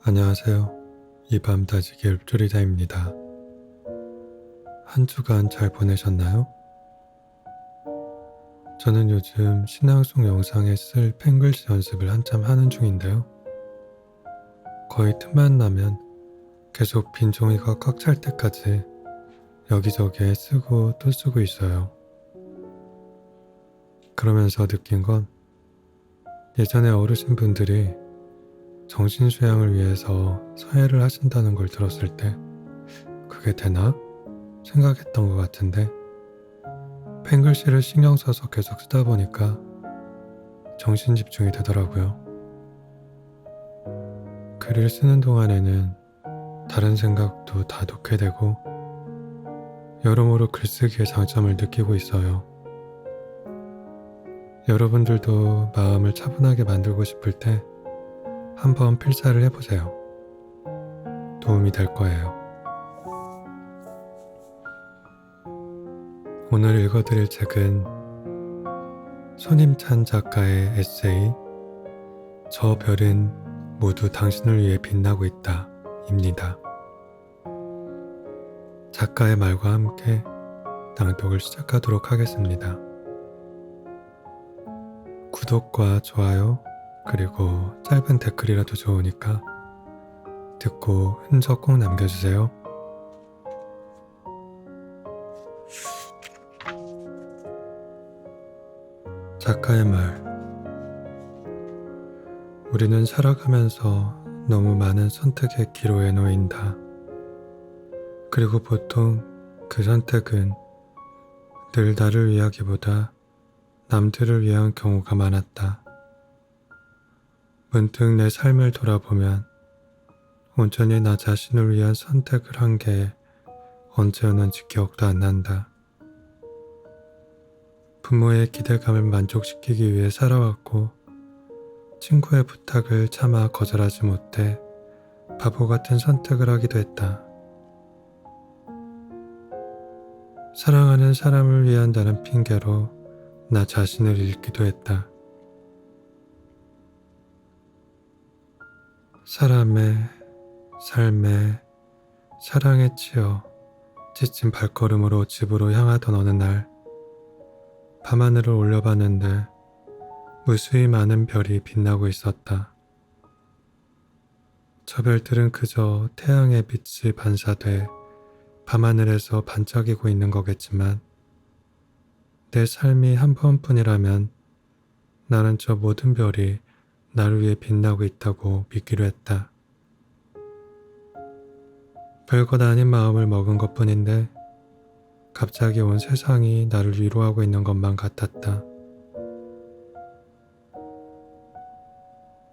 안녕하세요. 이 밤 다지기 읊조리다입니다. 한 주간 잘 보내셨나요? 저는 요즘 신앙송 영상에 쓸 펜글씨 연습을 한참 하는 중인데요. 거의 틈만 나면 계속 빈 종이가 꽉 찰 때까지 여기저기에 쓰고 또 쓰고 있어요. 그러면서 느낀 건 예전에 어르신분들이 정신수양을 위해서 서예를 하신다는 걸 들었을 때 그게 되나? 생각했던 것 같은데 펜글씨를 신경 써서 계속 쓰다 보니까 정신 집중이 되더라고요. 글을 쓰는 동안에는 다른 생각도 다 놓게 되고 여러모로 글쓰기의 장점을 느끼고 있어요. 여러분들도 마음을 차분하게 만들고 싶을 때 한번 필사를 해보세요. 도움이 될 거예요. 오늘 읽어드릴 책은 손임찬 작가의 에세이 저 별은 모두 당신을 위해 빛나고 있다 입니다. 작가의 말과 함께 낭독을 시작하도록 하겠습니다. 구독과 좋아요 그리고 짧은 댓글이라도 좋으니까 듣고 흔적 꼭 남겨주세요. 작가의 말. 우리는 살아가면서 너무 많은 선택의 기로에 놓인다. 그리고 보통 그 선택은 늘 나를 위하기보다 남들을 위한 경우가 많았다. 문득 내 삶을 돌아보면 온전히 나 자신을 위한 선택을 한 게 언제였는지 기억도 안 난다. 부모의 기대감을 만족시키기 위해 살아왔고 친구의 부탁을 차마 거절하지 못해 바보 같은 선택을 하기도 했다. 사랑하는 사람을 위한다는 핑계로 나 자신을 잃기도 했다. 사람의, 삶의, 사랑에 치여 지친 발걸음으로 집으로 향하던 어느 날 밤하늘을 올려봤는데 무수히 많은 별이 빛나고 있었다. 저 별들은 그저 태양의 빛이 반사돼 밤하늘에서 반짝이고 있는 거겠지만 내 삶이 한 번뿐이라면 나는 저 모든 별이 나를 위해 빛나고 있다고 믿기로 했다. 별것 아닌 마음을 먹은 것뿐인데 갑자기 온 세상이 나를 위로하고 있는 것만 같았다.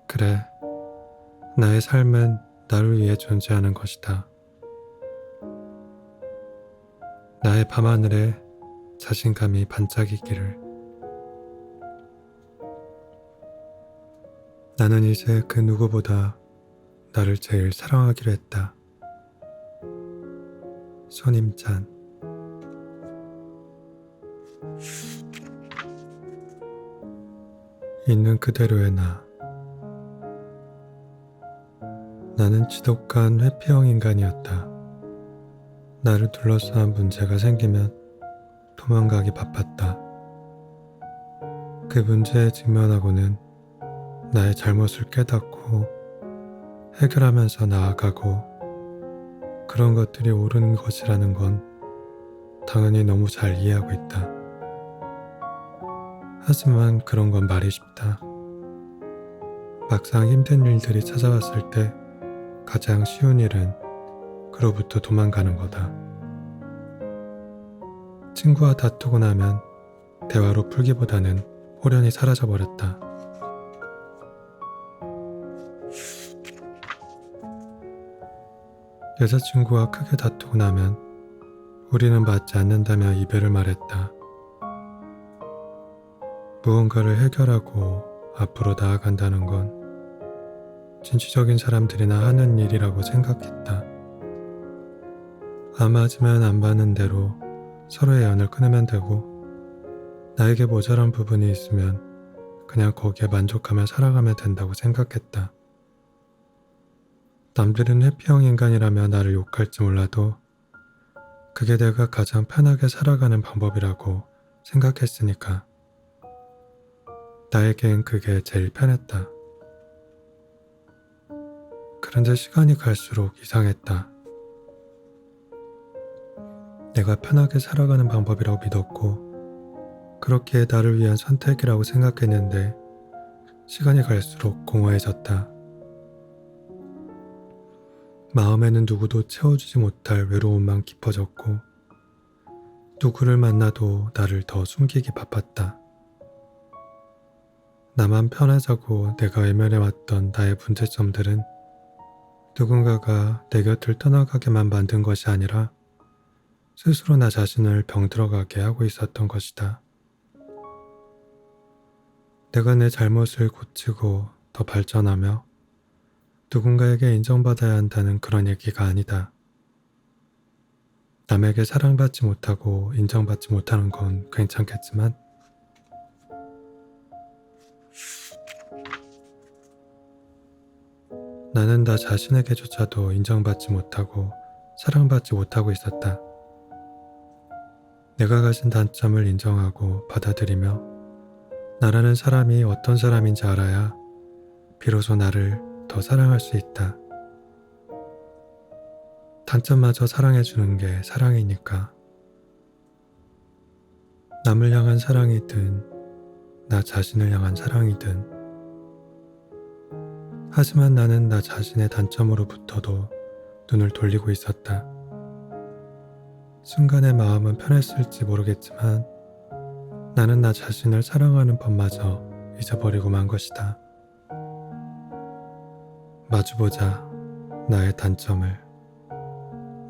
그래, 나의 삶은 나를 위해 존재하는 것이다. 나의 밤하늘에 자신감이 반짝이기를. 나는 이제 그 누구보다 나를 제일 사랑하기로 했다. 손임찬. 있는 그대로의 나. 나는 지독한 회피형 인간이었다. 나를 둘러싼 문제가 생기면 도망가기 바빴다. 그 문제에 직면하고는 나의 잘못을 깨닫고 해결하면서 나아가고 그런 것들이 옳은 것이라는 건 당연히 너무 잘 이해하고 있다. 하지만 그런 건 말이 쉽다. 막상 힘든 일들이 찾아왔을 때 가장 쉬운 일은 그로부터 도망가는 거다. 친구와 다투고 나면 대화로 풀기보다는 호련히 사라져버렸다. 여자친구와 크게 다투고 나면 우리는 맞지 않는다며 이별을 말했다. 무언가를 해결하고 앞으로 나아간다는 건 진취적인 사람들이나 하는 일이라고 생각했다. 안 맞으면 안 맞는 대로 서로의 연을 끊으면 되고 나에게 모자란 부분이 있으면 그냥 거기에 만족하며 살아가면 된다고 생각했다. 남들은 회피형 인간이라며 나를 욕할지 몰라도 그게 내가 가장 편하게 살아가는 방법이라고 생각했으니까 나에겐 그게 제일 편했다. 그런데 시간이 갈수록 이상했다. 내가 편하게 살아가는 방법이라고 믿었고 그렇기에 나를 위한 선택이라고 생각했는데 시간이 갈수록 공허해졌다. 마음에는 누구도 채워주지 못할 외로움만 깊어졌고 누구를 만나도 나를 더 숨기기 바빴다. 나만 편하자고 내가 외면해왔던 나의 문제점들은 누군가가 내 곁을 떠나가게만 만든 것이 아니라 스스로 나 자신을 병들어가게 하고 있었던 것이다. 내가 내 잘못을 고치고 더 발전하며 누군가에게 인정받아야 한다는 그런 얘기가 아니다. 남에게 사랑받지 못하고 인정받지 못하는 건 괜찮겠지만 나는 나 자신에게조차도 인정받지 못하고 사랑받지 못하고 있었다. 내가 가진 단점을 인정하고 받아들이며 나라는 사람이 어떤 사람인지 알아야 비로소 나를 더 사랑할 수 있다. 단점마저 사랑해주는 게 사랑이니까. 남을 향한 사랑이든 나 자신을 향한 사랑이든 하지만 나는 나 자신의 단점으로부터도 눈을 돌리고 있었다. 순간의 마음은 편했을지 모르겠지만 나는 나 자신을 사랑하는 법마저 잊어버리고 만 것이다. 마주보자. 나의 단점을,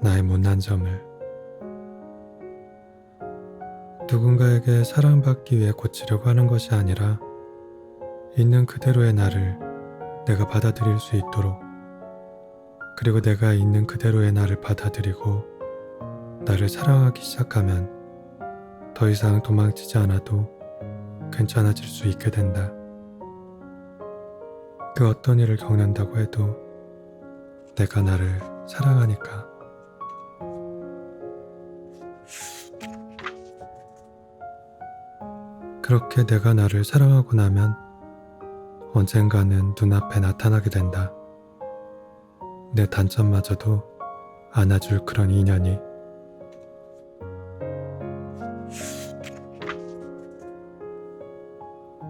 나의 못난 점을. 누군가에게 사랑받기 위해 고치려고 하는 것이 아니라 있는 그대로의 나를 내가 받아들일 수 있도록, 그리고 내가 있는 그대로의 나를 받아들이고 나를 사랑하기 시작하면 더 이상 도망치지 않아도 괜찮아질 수 있게 된다. 그 어떤 일을 겪는다고 해도 내가 나를 사랑하니까. 그렇게 내가 나를 사랑하고 나면 언젠가는 눈앞에 나타나게 된다. 내 단점마저도 안아줄 그런 인연이.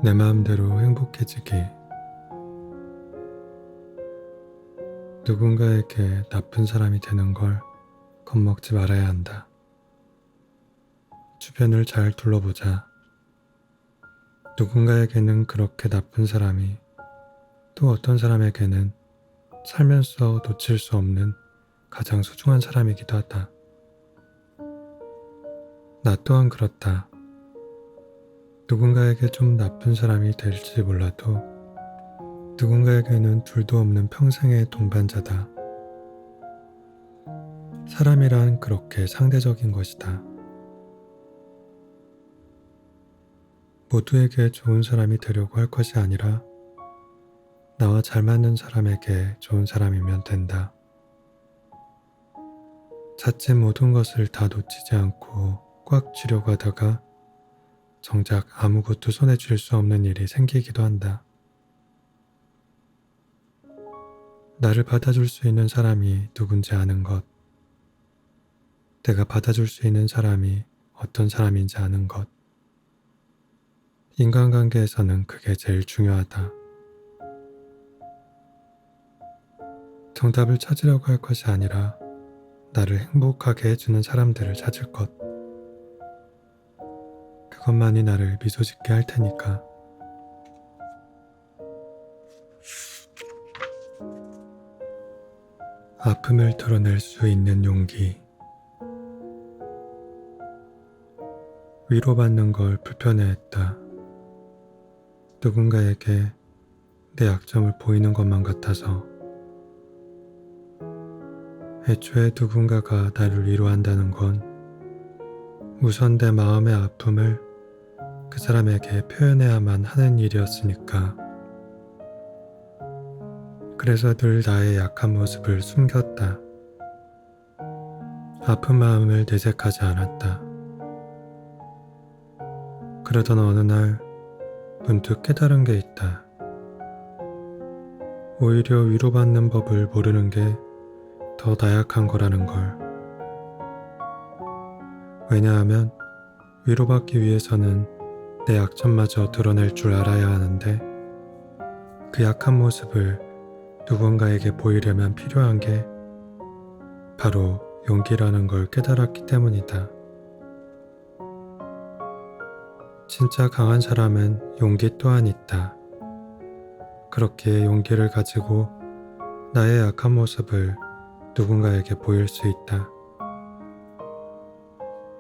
내 마음대로 행복해지기. 누군가에게 나쁜 사람이 되는 걸 겁먹지 말아야 한다. 주변을 잘 둘러보자. 누군가에게는 그렇게 나쁜 사람이 또 어떤 사람에게는 살면서 놓칠 수 없는 가장 소중한 사람이기도 하다. 나 또한 그렇다. 누군가에게 좀 나쁜 사람이 될지 몰라도 누군가에게는 둘도 없는 평생의 동반자다. 사람이란 그렇게 상대적인 것이다. 모두에게 좋은 사람이 되려고 할 것이 아니라 나와 잘 맞는 사람에게 좋은 사람이면 된다. 자칫 모든 것을 다 놓치지 않고 꽉 쥐려고 하다가 정작 아무것도 손에 쥘 수 없는 일이 생기기도 한다. 나를 받아줄 수 있는 사람이 누군지 아는 것, 내가 받아줄 수 있는 사람이 어떤 사람인지 아는 것. 인간관계에서는 그게 제일 중요하다. 정답을 찾으려고 할 것이 아니라 나를 행복하게 해주는 사람들을 찾을 것. 그것만이 나를 미소 짓게 할 테니까. 아픔을 털어낼 수 있는 용기. 위로받는 걸 불편해했다. 누군가에게 내 약점을 보이는 것만 같아서. 애초에 누군가가 나를 위로한다는 건 우선 내 마음의 아픔을 그 사람에게 표현해야만 하는 일이었으니까. 그래서 늘 나의 약한 모습을 숨겼다. 아픈 마음을 내색하지 않았다. 그러던 어느 날 문득 깨달은 게 있다. 오히려 위로받는 법을 모르는 게 더 나약한 거라는 걸. 왜냐하면 위로받기 위해서는 내 약점마저 드러낼 줄 알아야 하는데 그 약한 모습을 누군가에게 보이려면 필요한 게 바로 용기라는 걸 깨달았기 때문이다. 진짜 강한 사람은 용기 또한 있다. 그렇게 용기를 가지고 나의 약한 모습을 누군가에게 보일 수 있다.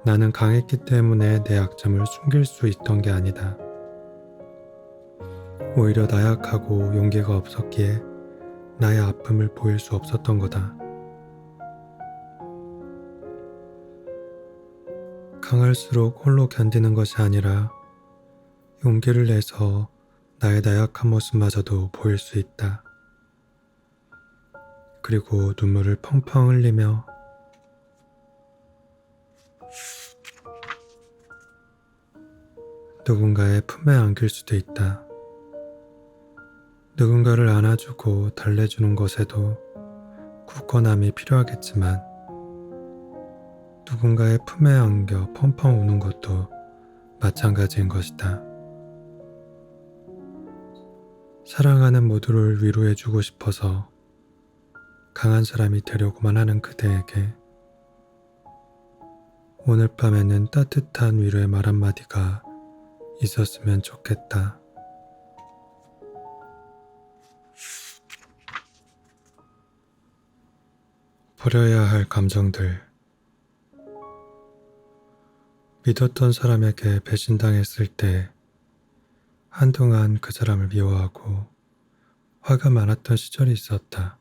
나는 강했기 때문에 내 약점을 숨길 수 있던 게 아니다. 오히려 나약하고 용기가 없었기에 나의 아픔을 보일 수 없었던 거다. 강할수록 홀로 견디는 것이 아니라 용기를 내서 나의 나약한 모습마저도 보일 수 있다. 그리고 눈물을 펑펑 흘리며 누군가의 품에 안길 수도 있다. 누군가를 안아주고 달래주는 것에도 굳건함이 필요하겠지만 누군가의 품에 안겨 펑펑 우는 것도 마찬가지인 것이다. 사랑하는 모두를 위로해주고 싶어서 강한 사람이 되려고만 하는 그대에게 오늘 밤에는 따뜻한 위로의 말 한마디가 있었으면 좋겠다. 버려야 할 감정들. 믿었던 사람에게 배신당했을 때 한동안 그 사람을 미워하고 화가 많았던 시절이 있었다.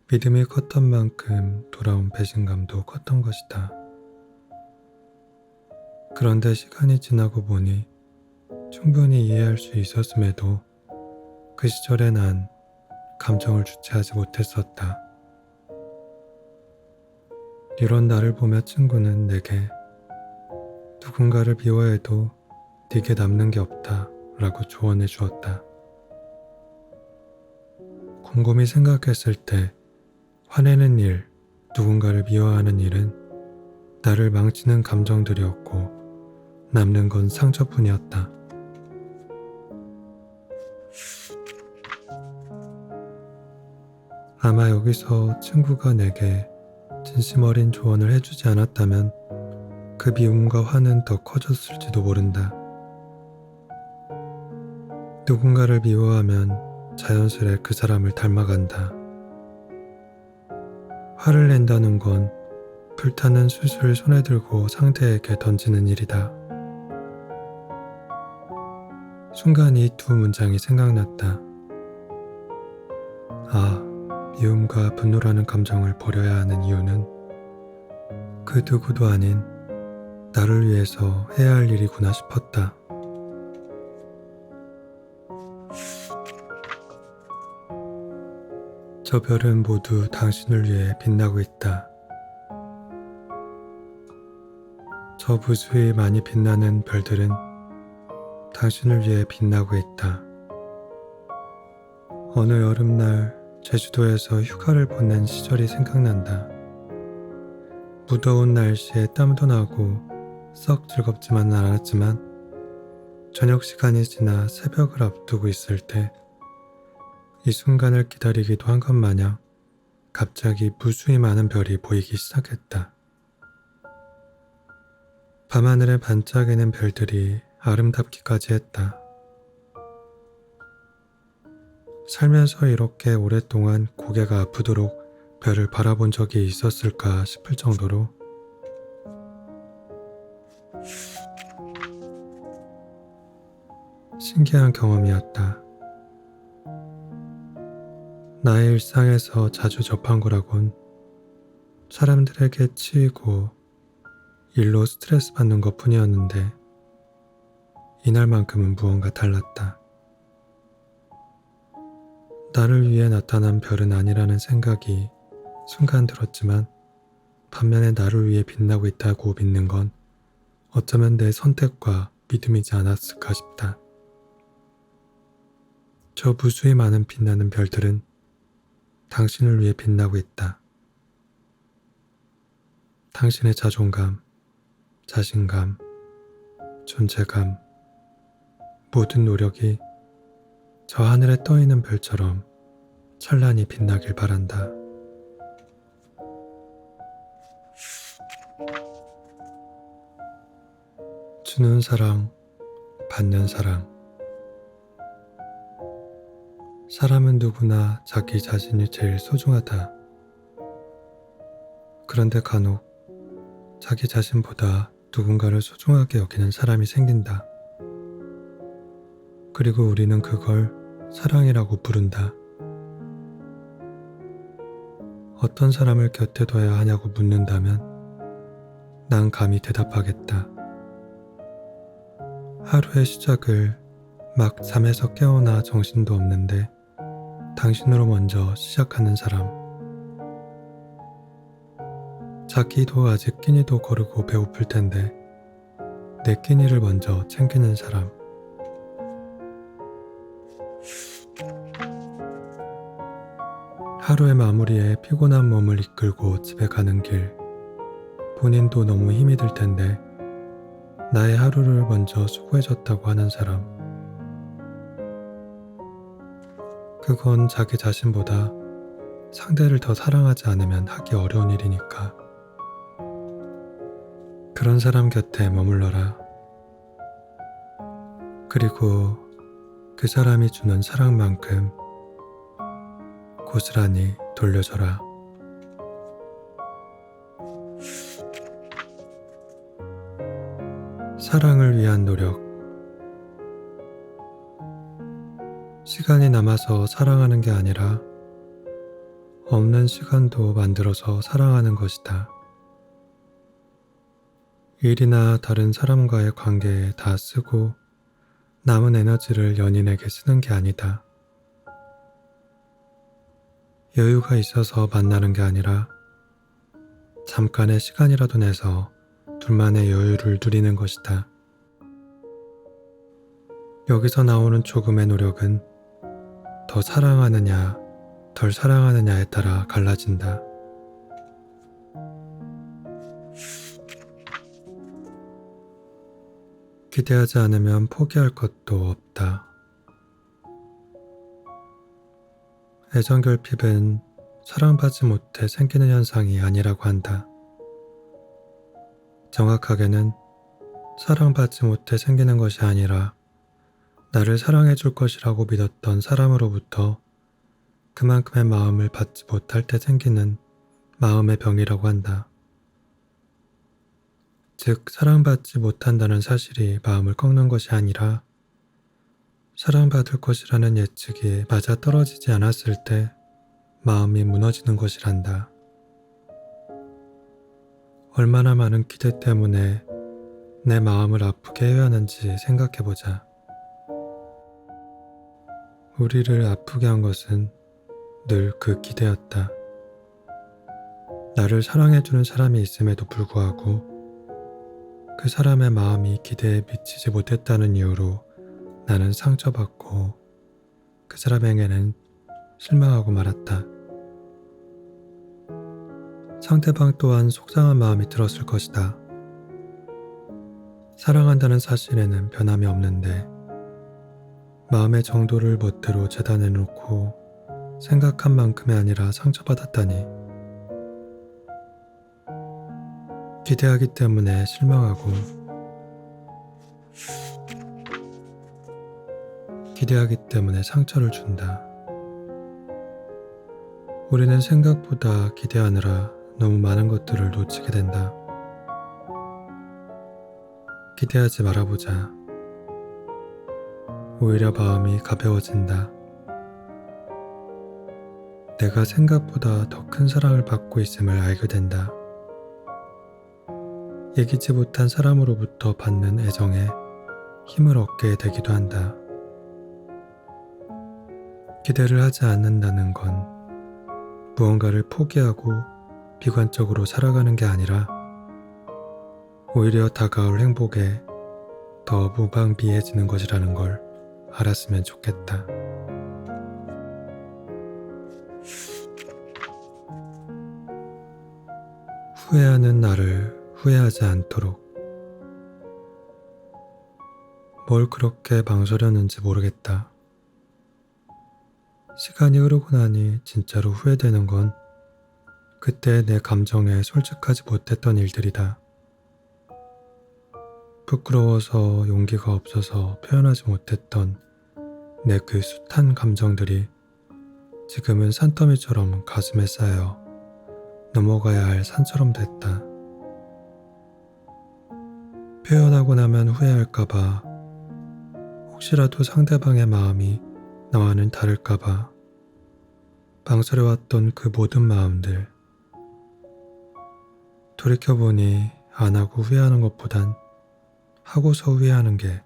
믿음이 컸던 만큼 돌아온 배신감도 컸던 것이다. 그런데 시간이 지나고 보니 충분히 이해할 수 있었음에도 그 시절에 난 감정을 주체하지 못했었다. 이런 나를 보며 친구는 내게 누군가를 미워해도 네게 남는 게 없다 라고 조언해 주었다. 곰곰이 생각했을 때 화내는 일, 누군가를 미워하는 일은 나를 망치는 감정들이었고 남는 건 상처뿐이었다. 아마 여기서 친구가 내게 진심 어린 조언을 해주지 않았다면 그 미움과 화는 더 커졌을지도 모른다. 누군가를 미워하면 자연스레 그 사람을 닮아간다. 화를 낸다는 건 불타는 숯을 손에 들고 상대에게 던지는 일이다. 순간 이 두 문장이 생각났다. 아, 미움과 분노라는 감정을 버려야 하는 이유는 그 누구도 아닌 나를 위해서 해야 할 일이구나 싶었다. 저 별은 모두 당신을 위해 빛나고 있다. 저 무수히 많이 빛나는 별들은 당신을 위해 빛나고 있다. 어느 여름날 제주도에서 휴가를 보낸 시절이 생각난다. 무더운 날씨에 땀도 나고 썩 즐겁지만은 않았지만 저녁 시간이 지나 새벽을 앞두고 있을 때 이 순간을 기다리기도 한 것 마냥 갑자기 무수히 많은 별이 보이기 시작했다. 밤하늘에 반짝이는 별들이 아름답기까지 했다. 살면서 이렇게 오랫동안 고개가 아프도록 별을 바라본 적이 있었을까 싶을 정도로 신기한 경험이었다. 나의 일상에서 자주 접한 거라곤 사람들에게 치이고 일로 스트레스 받는 것 뿐이었는데 이날만큼은 무언가 달랐다. 나를 위해 나타난 별은 아니라는 생각이 순간 들었지만 반면에 나를 위해 빛나고 있다고 믿는 건 어쩌면 내 선택과 믿음이지 않았을까 싶다. 저 무수히 많은 빛나는 별들은 당신을 위해 빛나고 있다. 당신의 자존감, 자신감, 존재감, 모든 노력이 저 하늘에 떠있는 별처럼 찬란히 빛나길 바란다. 주는 사랑, 받는 사랑. 사람은 누구나 자기 자신이 제일 소중하다. 그런데 간혹 자기 자신보다 누군가를 소중하게 여기는 사람이 생긴다. 그리고 우리는 그걸 사랑이라고 부른다. 어떤 사람을 곁에 둬야 하냐고 묻는다면 난 감히 대답하겠다. 하루의 시작을 막 잠에서 깨어나 정신도 없는데 당신으로 먼저 시작하는 사람. 자기도 아직 끼니도 거르고 배고플 텐데 내 끼니를 먼저 챙기는 사람. 하루의 마무리에 피곤한 몸을 이끌고 집에 가는 길. 본인도 너무 힘이 들 텐데 나의 하루를 먼저 수고해줬다고 하는 사람. 그건 자기 자신보다 상대를 더 사랑하지 않으면 하기 어려운 일이니까. 그런 사람 곁에 머물러라. 그리고 그 사람이 주는 사랑만큼 고스란히 돌려줘라. 사랑을 위한 노력. 시간이 남아서 사랑하는 게 아니라 없는 시간도 만들어서 사랑하는 것이다. 일이나 다른 사람과의 관계에 다 쓰고 남은 에너지를 연인에게 쓰는 게 아니다. 여유가 있어서 만나는 게 아니라 잠깐의 시간이라도 내서 둘만의 여유를 누리는 것이다. 여기서 나오는 조금의 노력은 더 사랑하느냐, 덜 사랑하느냐에 따라 갈라진다. 기대하지 않으면 포기할 것도 없다. 애정결핍은 사랑받지 못해 생기는 현상이 아니라고 한다. 정확하게는 사랑받지 못해 생기는 것이 아니라 나를 사랑해 줄 것이라고 믿었던 사람으로부터 그만큼의 마음을 받지 못할 때 생기는 마음의 병이라고 한다. 즉, 사랑받지 못한다는 사실이 마음을 꺾는 것이 아니라 사랑받을 것이라는 예측이 맞아떨어지지 않았을 때 마음이 무너지는 것이란다. 얼마나 많은 기대 때문에 내 마음을 아프게 해야 하는지 생각해보자. 우리를 아프게 한 것은 늘 그 기대였다. 나를 사랑해주는 사람이 있음에도 불구하고 그 사람의 마음이 기대에 미치지 못했다는 이유로 나는 상처받고 그 사람에게는 실망하고 말았다. 상대방 또한 속상한 마음이 들었을 것이다. 사랑한다는 사실에는 변함이 없는데 마음의 정도를 멋대로 재단해놓고 생각한 만큼이 아니라 상처받았다니. 기대하기 때문에 실망하고 기대하기 때문에 상처를 준다. 우리는 생각보다 기대하느라 너무 많은 것들을 놓치게 된다. 기대하지 말아보자. 오히려 마음이 가벼워진다. 내가 생각보다 더 큰 사랑을 받고 있음을 알게 된다. 예기치 못한 사람으로부터 받는 애정에 힘을 얻게 되기도 한다. 기대를 하지 않는다는 건 무언가를 포기하고 비관적으로 살아가는 게 아니라 오히려 다가올 행복에 더 무방비해지는 것이라는 걸 알았으면 좋겠다. 후회하는 나를 후회하지 않도록. 뭘 그렇게 망설였는지 모르겠다. 시간이 흐르고 나니 진짜로 후회되는 건 그때 내 감정에 솔직하지 못했던 일들이다. 부끄러워서 용기가 없어서 표현하지 못했던 내 그 숱한 감정들이 지금은 산더미처럼 가슴에 쌓여 넘어가야 할 산처럼 됐다. 표현하고 나면 후회할까봐, 혹시라도 상대방의 마음이 나와는 다를까봐 망설여왔던 그 모든 마음들. 돌이켜보니 안 하고 후회하는 것보단 하고서 후회하는 게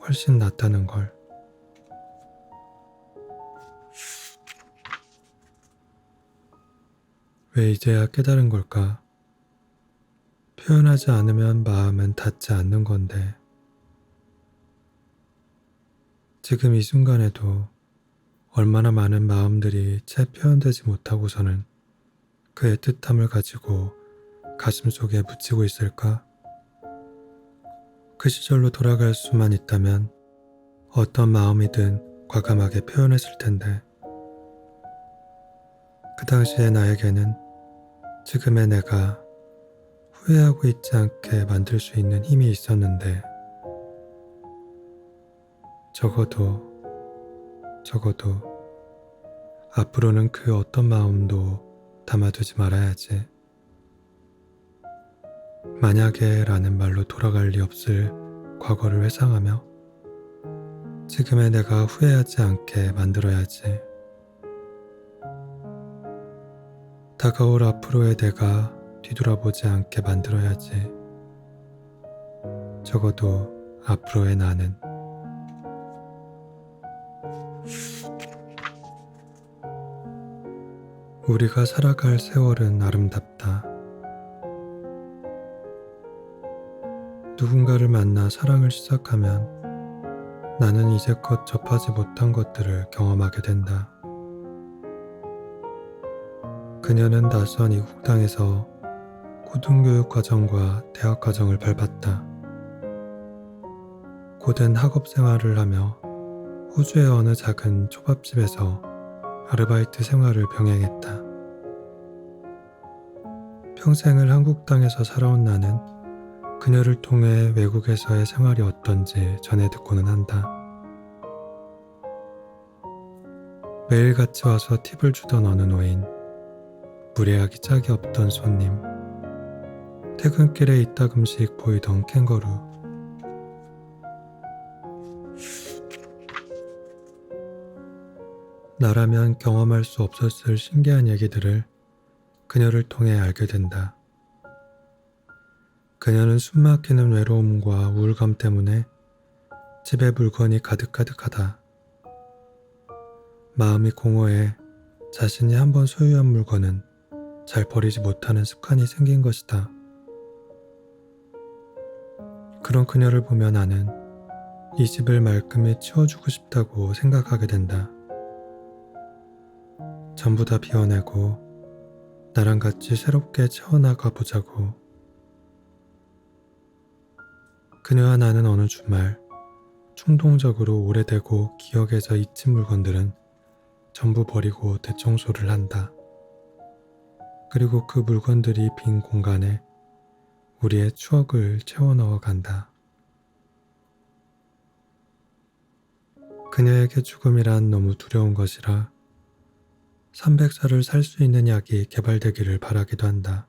훨씬 낫다는 걸. 왜 이제야 깨달은 걸까? 표현하지 않으면 마음은 닿지 않는 건데, 지금 이 순간에도 얼마나 많은 마음들이 채 표현되지 못하고서는 그 애틋함을 가지고 가슴속에 묻히고 있을까? 그 시절로 돌아갈 수만 있다면 어떤 마음이든 과감하게 표현했을 텐데, 그 당시의 나에게는 지금의 내가 후회하고 있지 않게 만들 수 있는 힘이 있었는데, 적어도 앞으로는 그 어떤 마음도 담아두지 말아야지. 만약에 라는 말로 돌아갈 리 없을 과거를 회상하며 지금의 내가 후회하지 않게 만들어야지. 다가올 앞으로의 내가 뒤돌아보지 않게 만들어야지. 적어도 앞으로의 나는. 우리가 살아갈 세월은 아름답다. 누군가를 만나 사랑을 시작하면 나는 이제껏 접하지 못한 것들을 경험하게 된다. 그녀는 낯선 이국 땅에서 고등교육 과정과 대학 과정을 밟았다. 고된 학업 생활을 하며 호주의 어느 작은 초밥집에서 아르바이트 생활을 병행했다. 평생을 한국 땅에서 살아온 나는 그녀를 통해 외국에서의 생활이 어떤지 전해 듣고는 한다. 매일 같이 와서 팁을 주던 어느 노인, 무례하기 짝이 없던 손님, 퇴근길에 이따금씩 보이던 캥거루. 나라면 경험할 수 없었을 신기한 얘기들을 그녀를 통해 알게 된다. 그녀는 숨막히는 외로움과 우울감 때문에 집에 물건이 가득가득하다. 마음이 공허해 자신이 한번 소유한 물건은 잘 버리지 못하는 습관이 생긴 것이다. 그런 그녀를 보며 나는 이 집을 말끔히 치워주고 싶다고 생각하게 된다. 전부 다 비워내고 나랑 같이 새롭게 채워나가 보자고. 그녀와 나는 어느 주말 충동적으로 오래되고 기억에서 잊힌 물건들은 전부 버리고 대청소를 한다. 그리고 그 물건들이 빈 공간에 우리의 추억을 채워 넣어 간다. 그녀에게 죽음이란 너무 두려운 것이라 300살을 살 수 있는 약이 개발되기를 바라기도 한다.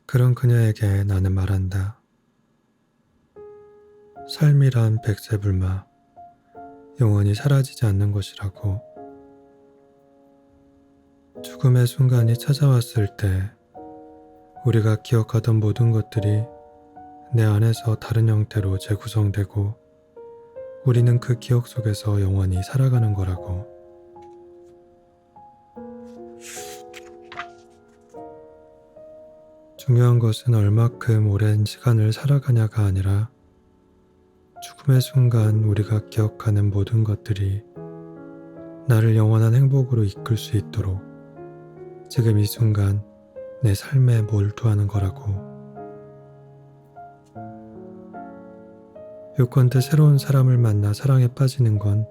그런 그녀에게 나는 말한다. 삶이란 백세불마, 영원히 사라지지 않는 것이라고. 죽음의 순간이 찾아왔을 때 우리가 기억하던 모든 것들이 내 안에서 다른 형태로 재구성되고 우리는 그 기억 속에서 영원히 살아가는 거라고. 중요한 것은 얼마큼 오랜 시간을 살아가냐가 아니라 죽음의 순간 우리가 기억하는 모든 것들이 나를 영원한 행복으로 이끌 수 있도록 지금 이 순간 내 삶에 몰두하는 거라고. 요컨대 새로운 사람을 만나 사랑에 빠지는 건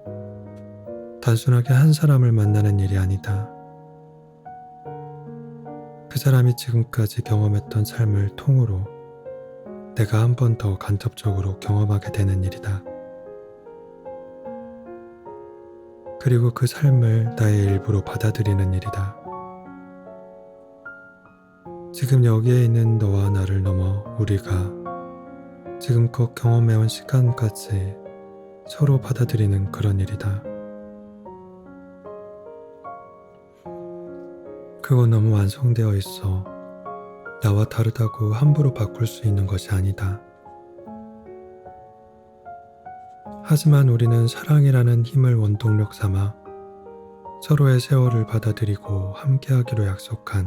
단순하게 한 사람을 만나는 일이 아니다. 그 사람이 지금까지 경험했던 삶을 통으로 내가 한 번 더 간접적으로 경험하게 되는 일이다. 그리고 그 삶을 나의 일부로 받아들이는 일이다. 지금 여기에 있는 너와 나를 넘어 우리가 지금껏 경험해온 시간까지 서로 받아들이는 그런 일이다. 그건 너무 완성되어 있어 나와 다르다고 함부로 바꿀 수 있는 것이 아니다. 하지만 우리는 사랑이라는 힘을 원동력 삼아 서로의 세월을 받아들이고 함께하기로 약속한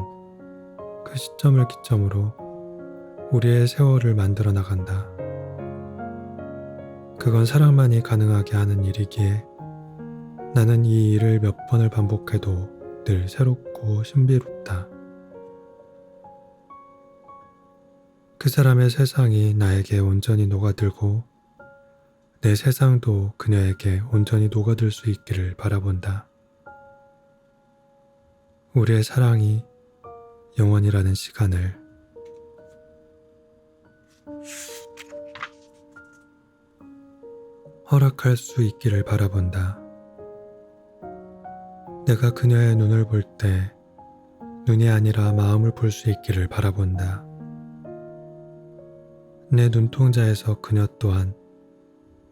그 시점을 기점으로 우리의 세월을 만들어 나간다. 그건 사랑만이 가능하게 하는 일이기에 나는 이 일을 몇 번을 반복해도 늘 새롭고 신비롭다. 그 사람의 세상이 나에게 온전히 녹아들고 내 세상도 그녀에게 온전히 녹아들 수 있기를 바라본다. 우리의 사랑이 영원이라는 시간을 허락할 수 있기를 바라본다. 내가 그녀의 눈을 볼 때 눈이 아니라 마음을 볼 수 있기를 바라본다. 내 눈동자에서 그녀 또한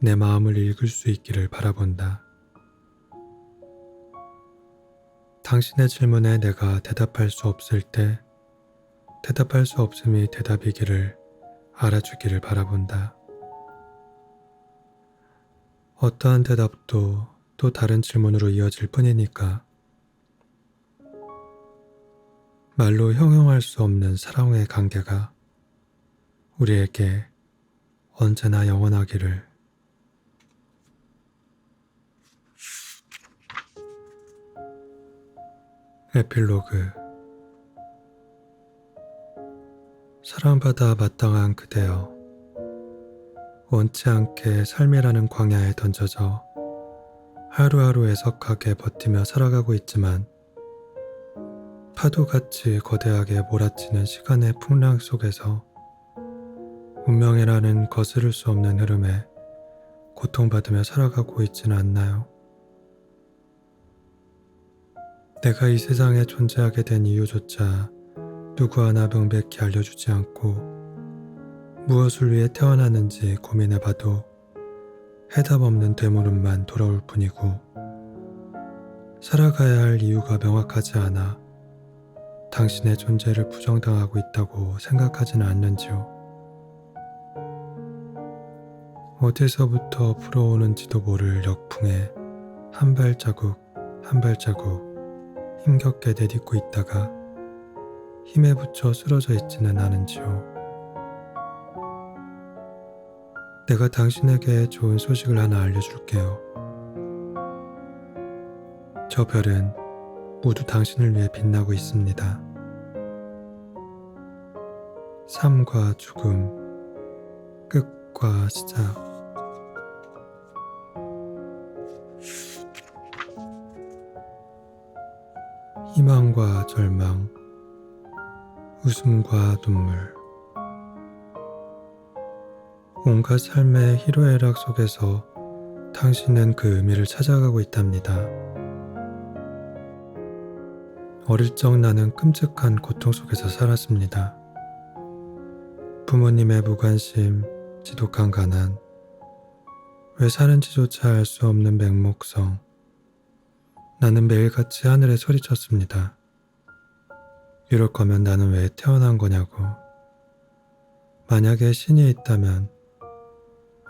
내 마음을 읽을 수 있기를 바라본다. 당신의 질문에 내가 대답할 수 없을 때 대답할 수 없음이 대답이기를 알아주기를 바라본다. 어떠한 대답도 또 다른 질문으로 이어질 뿐이니까 말로 형용할 수 없는 사랑의 관계가 우리에게 언제나 영원하기를. 에필로그. 사랑받아 마땅한 그대여, 원치 않게 삶이라는 광야에 던져져 하루하루 애석하게 버티며 살아가고 있지만 파도같이 거대하게 몰아치는 시간의 풍랑 속에서 운명이라는 거스를 수 없는 흐름에 고통받으며 살아가고 있지는 않나요? 내가 이 세상에 존재하게 된 이유조차 누구 하나 명백히 알려주지 않고 무엇을 위해 태어났는지 고민해봐도 해답 없는 되물음만 돌아올 뿐이고 살아가야 할 이유가 명확하지 않아 당신의 존재를 부정당하고 있다고 생각하지는 않는지요. 어디서부터 불어오는지도 모를 역풍에 한 발자국 한 발자국 힘겹게 내딛고 있다가 힘에 부쳐 쓰러져 있지는 않은지요. 내가 당신에게 좋은 소식을 하나 알려줄게요. 저 별은 모두 당신을 위해 빛나고 있습니다. 삶과 죽음, 끝과 시작. 희망과 절망, 웃음과 눈물. 온갖 삶의 희로애락 속에서 당신은 그 의미를 찾아가고 있답니다. 어릴 적 나는 끔찍한 고통 속에서 살았습니다. 부모님의 무관심, 지독한 가난, 왜 사는지조차 알 수 없는 맹목성. 나는 매일같이 하늘에 소리쳤습니다. 이럴 거면 나는 왜 태어난 거냐고. 만약에 신이 있다면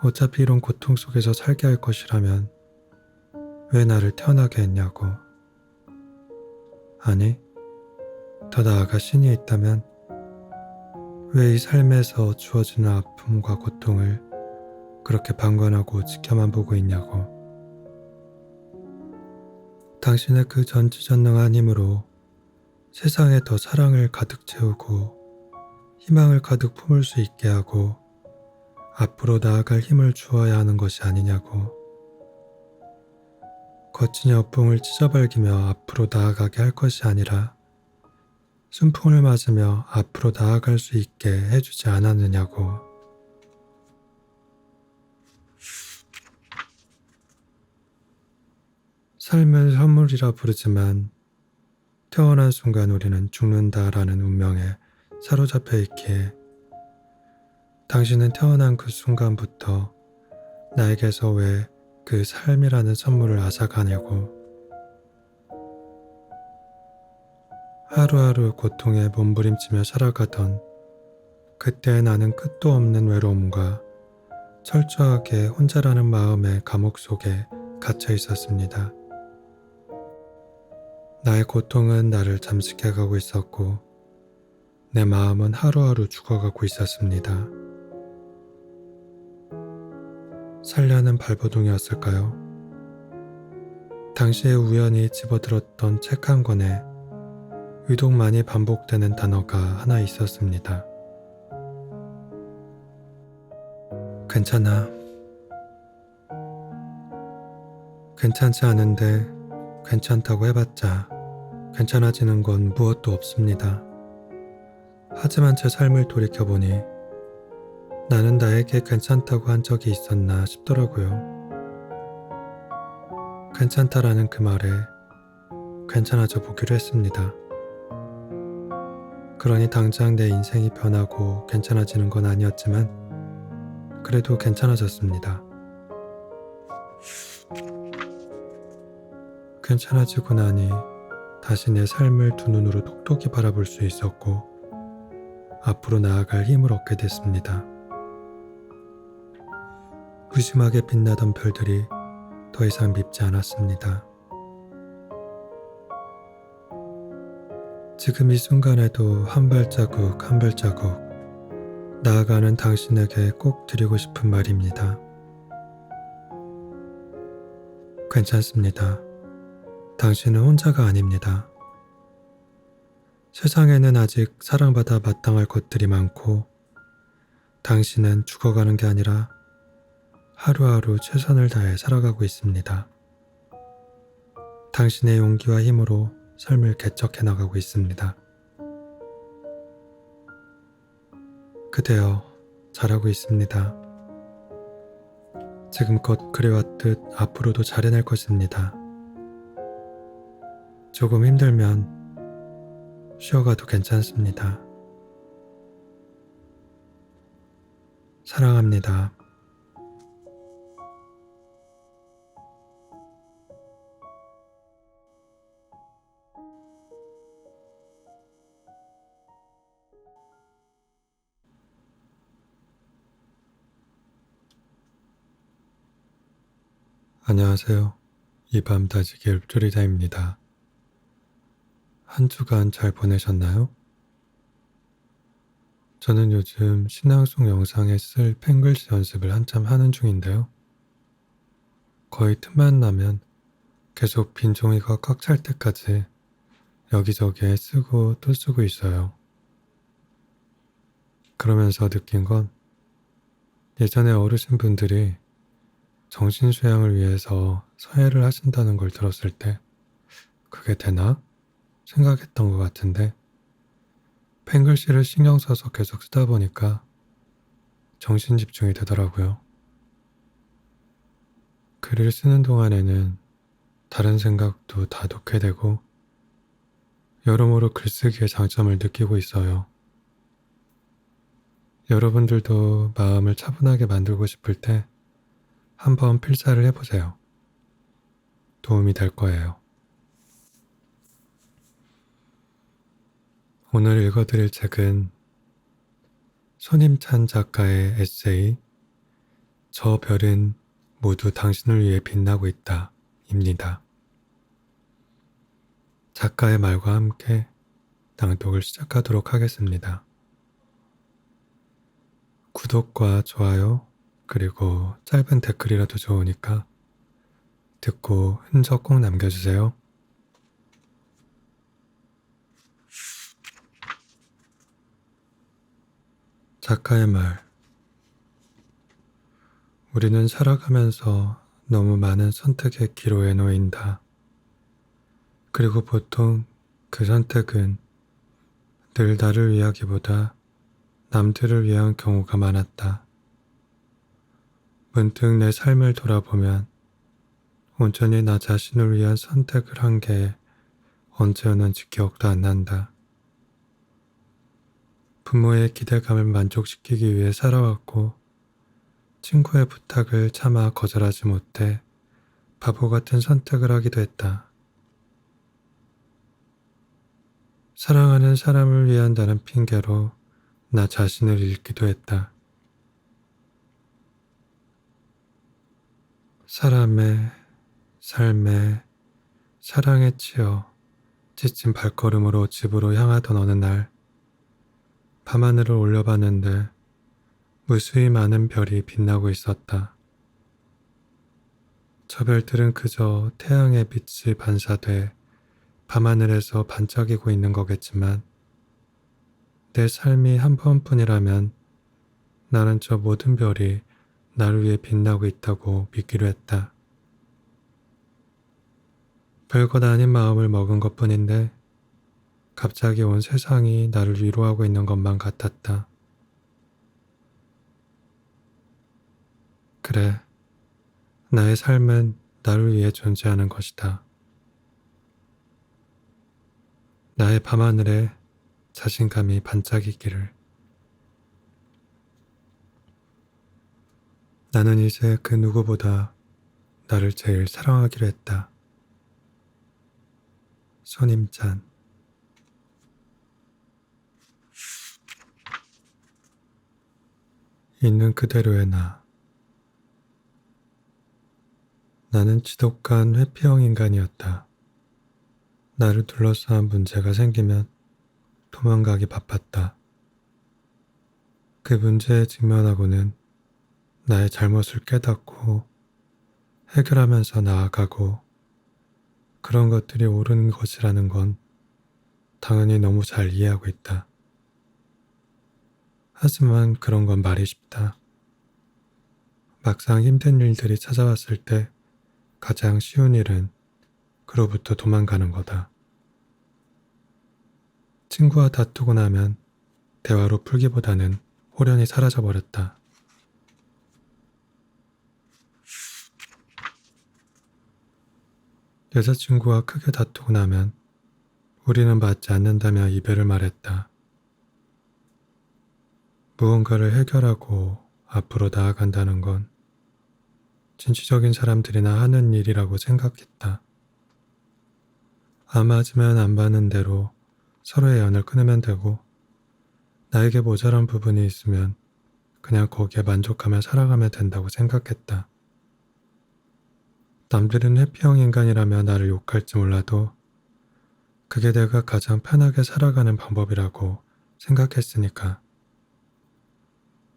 어차피 이런 고통 속에서 살게 할 것이라면 왜 나를 태어나게 했냐고. 아니, 더 나아가 신이 있다면 왜 이 삶에서 주어지는 아픔과 고통을 그렇게 방관하고 지켜만 보고 있냐고. 당신의 그 전지전능한 힘으로 세상에 더 사랑을 가득 채우고 희망을 가득 품을 수 있게 하고 앞으로 나아갈 힘을 주어야 하는 것이 아니냐고. 거친 여풍을 찢어발기며 앞으로 나아가게 할 것이 아니라 순풍을 맞으며 앞으로 나아갈 수 있게 해주지 않았느냐고. 삶을 선물이라 부르지만 태어난 순간 우리는 죽는다라는 운명에 사로잡혀 있기에 당신은 태어난 그 순간부터 나에게서 왜 그 삶이라는 선물을 앗아가냐고. 하루하루 고통에 몸부림치며 살아가던 그때 나는 끝도 없는 외로움과 철저하게 혼자라는 마음의 감옥 속에 갇혀 있었습니다. 나의 고통은 나를 잠식해가고 있었고 내 마음은 하루하루 죽어가고 있었습니다. 살려는 발버둥이었을까요? 당시에 우연히 집어들었던 책 한 권에 유독 많이 반복되는 단어가 하나 있었습니다. 괜찮아. 괜찮지 않은데 괜찮다고 해봤자 괜찮아지는 건 무엇도 없습니다. 하지만 제 삶을 돌이켜보니 나는 나에게 괜찮다고 한 적이 있었나 싶더라고요. 괜찮다라는 그 말에 괜찮아져 보기로 했습니다. 그러니 당장 내 인생이 변하고 괜찮아지는 건 아니었지만 그래도 괜찮아졌습니다. 괜찮아지고 나니 다시 내 삶을 두 눈으로 똑똑히 바라볼 수 있었고 앞으로 나아갈 힘을 얻게 됐습니다. 무심하게 빛나던 별들이 더 이상 밉지 않았습니다. 지금 이 순간에도 한 발자국 한 발자국 나아가는 당신에게 꼭 드리고 싶은 말입니다. 괜찮습니다. 당신은 혼자가 아닙니다. 세상에는 아직 사랑받아 마땅할 것들이 많고 당신은 죽어가는 게 아니라 하루하루 최선을 다해 살아가고 있습니다. 당신의 용기와 힘으로 삶을 개척해 나가고 있습니다. 그대여 잘하고 있습니다. 지금껏 그래왔듯 앞으로도 잘해낼 것입니다. 조금 힘들면 쉬어가도 괜찮습니다. 사랑합니다. 안녕하세요. 이 밤 다지기 읊조리다입니다. 한 주간 잘 보내셨나요? 저는 요즘 신앙송 영상에 쓸 펜글씨 연습을 한참 하는 중인데요. 거의 틈만 나면 계속 빈 종이가 꽉 찰 때까지 여기저기에 쓰고 또 쓰고 있어요. 그러면서 느낀 건 예전에 어르신분들이 정신수양을 위해서 서예를 하신다는 걸 들었을 때 그게 되나? 생각했던 것 같은데 펜글씨를 신경 써서 계속 쓰다 보니까 정신 집중이 되더라고요. 글을 쓰는 동안에는 다른 생각도 다 놓게 되고 여러모로 글쓰기의 장점을 느끼고 있어요. 여러분들도 마음을 차분하게 만들고 싶을 때 한번 필사를 해보세요. 도움이 될 거예요. 오늘 읽어드릴 책은 손임찬 작가의 에세이 저 별은 모두 당신을 위해 빛나고 있다. 입니다. 작가의 말과 함께 낭독을 시작하도록 하겠습니다. 구독과 좋아요, 그리고 짧은 댓글이라도 좋으니까 듣고 흔적 꼭 남겨주세요. 작가의 말. 우리는 살아가면서 너무 많은 선택의 기로에 놓인다. 그리고 보통 그 선택은 늘 나를 위하기보다 남들을 위한 경우가 많았다. 문득 내 삶을 돌아보면 온전히 나 자신을 위한 선택을 한 게 언제였는지 기억도 안 난다. 부모의 기대감을 만족시키기 위해 살아왔고 친구의 부탁을 차마 거절하지 못해 바보 같은 선택을 하기도 했다. 사랑하는 사람을 위한다는 핑계로 나 자신을 잃기도 했다. 사람의 삶에 사랑에 치여 지친 발걸음으로 집으로 향하던 어느 날 밤하늘을 올려봤는데 무수히 많은 별이 빛나고 있었다. 저 별들은 그저 태양의 빛이 반사돼 밤하늘에서 반짝이고 있는 거겠지만 내 삶이 한 번뿐이라면 나는 저 모든 별이 나를 위해 빛나고 있다고 믿기로 했다. 별것 아닌 마음을 먹은 것뿐인데 갑자기 온 세상이 나를 위로하고 있는 것만 같았다. 그래, 나의 삶은 나를 위해 존재하는 것이다. 나의 밤하늘에 자신감이 반짝이기를. 나는 이제 그 누구보다 나를 제일 사랑하기로 했다. 손임찬. 있는 그대로의 나. 나는 지독한 회피형 인간이었다. 나를 둘러싼 문제가 생기면 도망가기 바빴다. 그 문제에 직면하고는 나의 잘못을 깨닫고 해결하면서 나아가고 그런 것들이 옳은 것이라는 건 당연히 너무 잘 이해하고 있다. 하지만 그런 건 말이 쉽다. 막상 힘든 일들이 찾아왔을 때 가장 쉬운 일은 그로부터 도망가는 거다. 친구와 다투고 나면 대화로 풀기보다는 호련히 사라져버렸다. 여자친구와 크게 다투고 나면 우리는 맞지 않는다며 이별을 말했다. 무언가를 해결하고 앞으로 나아간다는 건 진취적인 사람들이나 하는 일이라고 생각했다. 안 맞으면 안 받는 대로 서로의 연을 끊으면 되고 나에게 모자란 부분이 있으면 그냥 거기에 만족하며 살아가면 된다고 생각했다. 남들은 회피형 인간이라며 나를 욕할지 몰라도 그게 내가 가장 편하게 살아가는 방법이라고 생각했으니까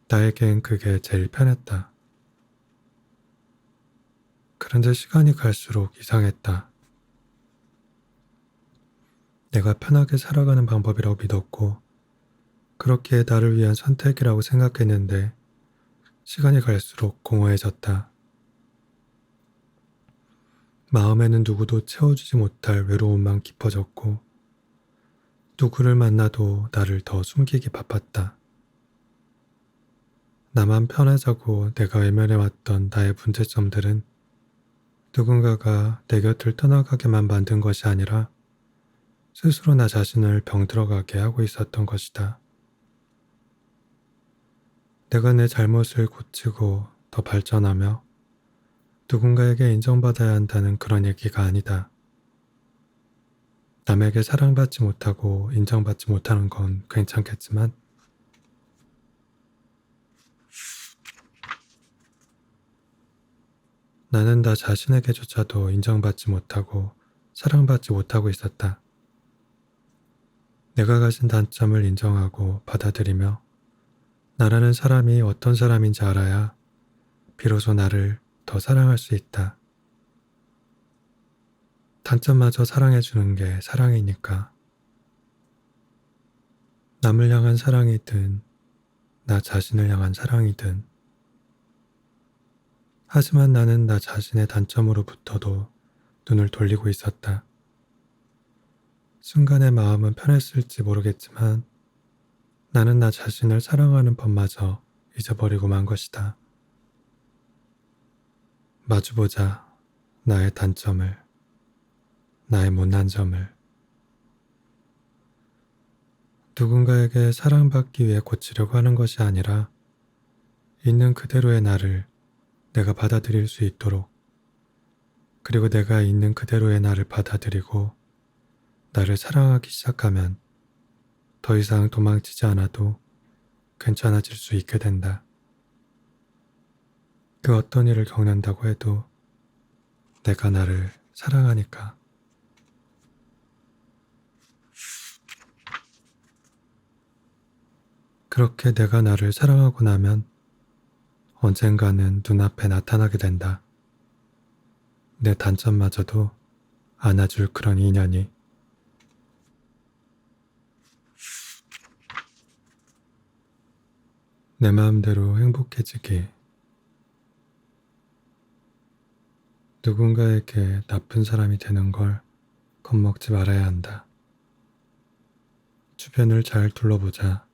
나에겐 그게 제일 편했다. 그런데 시간이 갈수록 이상했다. 내가 편하게 살아가는 방법이라고 믿었고 그렇기에 나를 위한 선택이라고 생각했는데 시간이 갈수록 공허해졌다. 마음에는 누구도 채워주지 못할 외로움만 깊어졌고 누구를 만나도 나를 더 숨기기 바빴다. 나만 편하자고 내가 외면해왔던 나의 문제점들은 누군가가 내 곁을 떠나가게만 만든 것이 아니라 스스로 나 자신을 병들어가게 하고 있었던 것이다. 내가 내 잘못을 고치고 더 발전하며 누군가에게 인정받아야 한다는 그런 얘기가 아니다. 남에게 사랑받지 못하고 인정받지 못하는 건 괜찮겠지만 나는 나 자신에게조차도 인정받지 못하고 사랑받지 못하고 있었다. 내가 가진 단점을 인정하고 받아들이며 나라는 사람이 어떤 사람인지 알아야 비로소 나를 더 사랑할 수 있다. 단점마저 사랑해주는 게 사랑이니까. 남을 향한 사랑이든 나 자신을 향한 사랑이든. 하지만 나는 나 자신의 단점으로부터도 눈을 돌리고 있었다. 순간의 마음은 편했을지 모르겠지만 나는 나 자신을 사랑하는 법마저 잊어버리고 만 것이다. 마주보자. 나의 단점을, 나의 못난 점을. 누군가에게 사랑받기 위해 고치려고 하는 것이 아니라 있는 그대로의 나를 내가 받아들일 수 있도록, 그리고 내가 있는 그대로의 나를 받아들이고 나를 사랑하기 시작하면 더 이상 도망치지 않아도 괜찮아질 수 있게 된다. 그 어떤 일을 겪는다고 해도 내가 나를 사랑하니까. 그렇게 내가 나를 사랑하고 나면 언젠가는 눈앞에 나타나게 된다. 내 단점마저도 안아줄 그런 인연이. 내 마음대로 행복해지기. 누군가에게 나쁜 사람이 되는 걸 겁먹지 말아야 한다. 주변을 잘 둘러보자.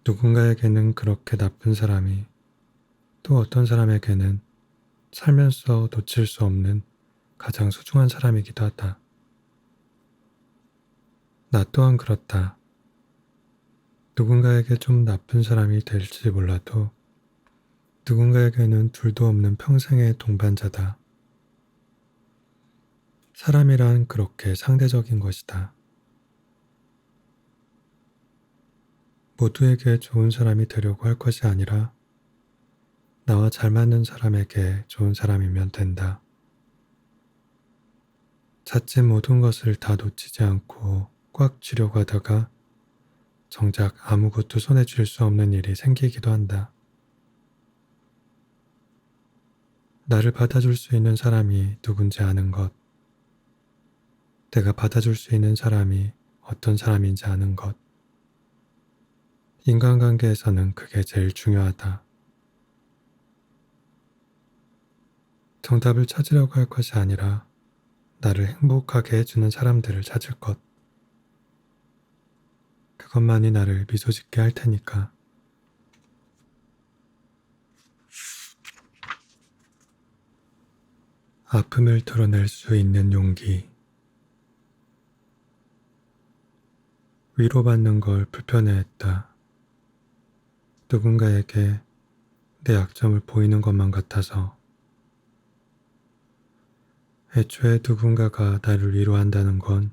누군가에게는 그렇게 나쁜 사람이, 또 어떤 사람에게는 살면서 놓칠 수 없는 가장 소중한 사람이기도 하다. 나 또한 그렇다. 누군가에게 좀 나쁜 사람이 될지 몰라도 누군가에게는 둘도 없는 평생의 동반자다. 사람이란 그렇게 상대적인 것이다. 모두에게 좋은 사람이 되려고 할 것이 아니라 나와 잘 맞는 사람에게 좋은 사람이면 된다. 자칫 모든 것을 다 놓치지 않고 꽉 쥐려고 하다가 정작 아무것도 손에 쥘 수 없는 일이 생기기도 한다. 나를 받아줄 수 있는 사람이 누군지 아는 것, 내가 받아줄 수 있는 사람이 어떤 사람인지 아는 것. 인간관계에서는 그게 제일 중요하다. 정답을 찾으려고 할 것이 아니라 나를 행복하게 해주는 사람들을 찾을 것. 그것만이 나를 미소 짓게 할 테니까. 아픔을 털어낼 수 있는 용기. 위로받는 걸 불편해했다. 누군가에게 내 약점을 보이는 것만 같아서. 애초에 누군가가 나를 위로한다는 건